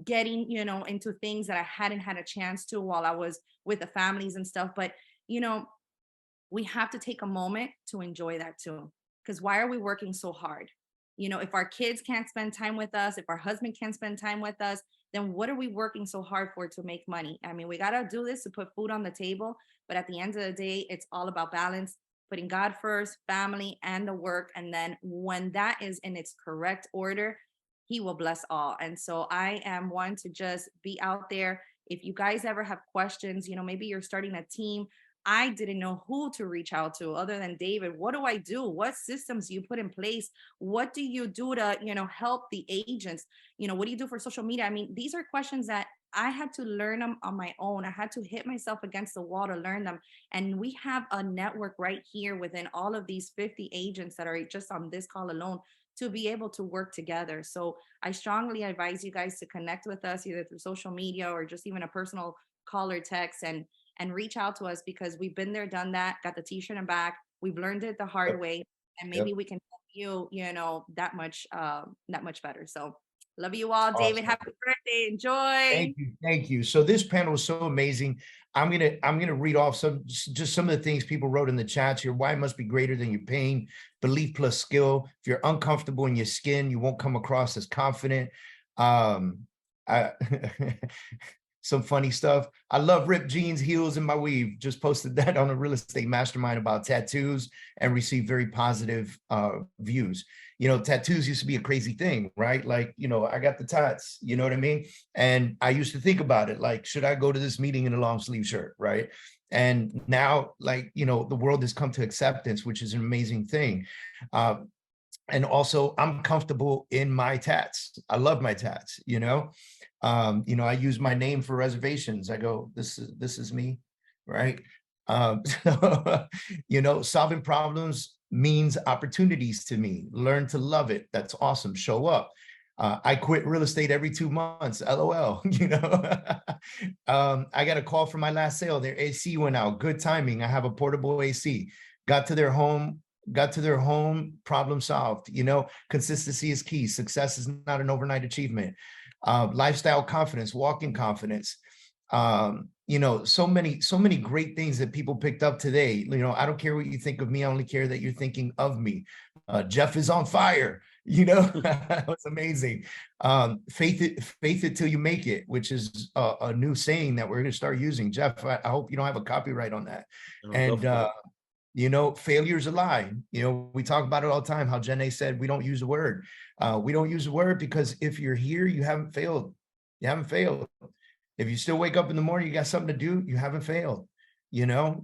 [SPEAKER 1] getting, into things that I hadn't had a chance to while I was with the families and stuff. But, we have to take a moment to enjoy that too. Because why are we working so hard? If our kids can't spend time with us, if our husband can't spend time with us, then what are we working so hard for to make money? I mean, we got to do this to put food on the table. But at the end of the day, it's all about balance, putting God first, family, and the work. And then when that is in its correct order, He will bless all. And so I am one to just be out there. If you guys ever have questions, maybe you're starting a team. I didn't know who to reach out to other than David. What do I do? What systems do you put in place? What do you do to, help the agents? What do you do for social media? I mean, these are questions that I had to learn them on my own. I had to hit myself against the wall to learn them. And we have a network right here within all of these 50 agents that are just on this call alone to be able to work together. So I strongly advise you guys to connect with us either through social media or just even a personal call or text and reach out to us, because we've been there, done that, got the t-shirt and back. We've learned it the hard way, and maybe we can help you, that much better. So love you all. Awesome. David, happy birthday. Enjoy.
[SPEAKER 3] Thank you. So this panel is so amazing. I'm gonna read off some of the things people wrote in the chats here. Why must be greater than your pain. Belief plus skill. If you're uncomfortable in your skin, you won't come across as confident. Some funny stuff. I love ripped jeans, heels, and my weave. Just posted that on a real estate mastermind about tattoos and received very positive views. tattoos used to be a crazy thing, right? Like, I got the tats, you know what I mean? And I used to think about it, like, should I go to this meeting in a long sleeve shirt, right? And now, like, the world has come to acceptance, which is an amazing thing. And also, I'm comfortable in my tats. I love my tats, I use my name for reservations. I go, this is me, right? Solving problems means opportunities to me. Learn to love it. That's awesome. Show up. I quit real estate every 2 months. LOL. I got a call from my last sale. Their AC went out. Good timing. I have a portable AC. Got to their home, problem solved. Consistency is key. Success is not an overnight achievement. Lifestyle confidence, walking confidence. So many great things that people picked up today. I don't care what you think of me. I only care that you're thinking of me. Jeff is on fire. It's amazing. Faith it till you make it, which is a new saying that we're going to start using. Jeff, I hope you don't have a copyright on that. And failure's a lie. We talk about it all the time, how Jenna said we don't use the word. We don't use the word because if you're here, you haven't failed. You haven't failed. If you still wake up in the morning, you got something to do, you haven't failed.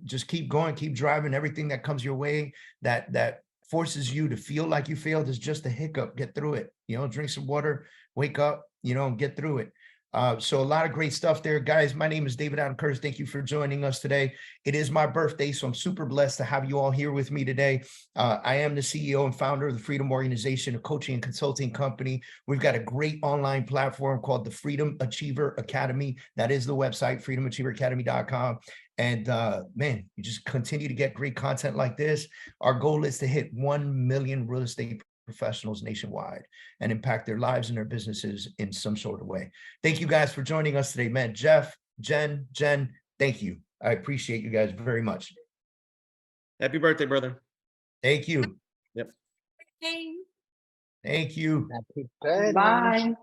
[SPEAKER 3] Just keep going, keep driving. Everything that comes your way that forces you to feel like you failed is just a hiccup. Get through it. Drink some water, wake up, and get through it. So a lot of great stuff there, guys. My name is David Adam Kurz. Thank you for joining us today. It is my birthday, so I'm super blessed to have you all here with me today. I am the CEO and founder of the Freedom Organization, a coaching and consulting company. We've got a great online platform called the Freedom Achiever Academy. That is the website, freedomachieveracademy.com. And man, you just continue to get great content like this. Our goal is to hit 1 million real estate professionals nationwide and impact their lives and their businesses in some sort of way. Thank you guys for joining us today, man. Jeff, Jen, thank you. I appreciate you guys very much.
[SPEAKER 8] Happy birthday, brother.
[SPEAKER 3] Thank you.
[SPEAKER 8] Yep.
[SPEAKER 1] Hey.
[SPEAKER 3] Thank you.
[SPEAKER 5] Happy birthday.
[SPEAKER 4] Bye.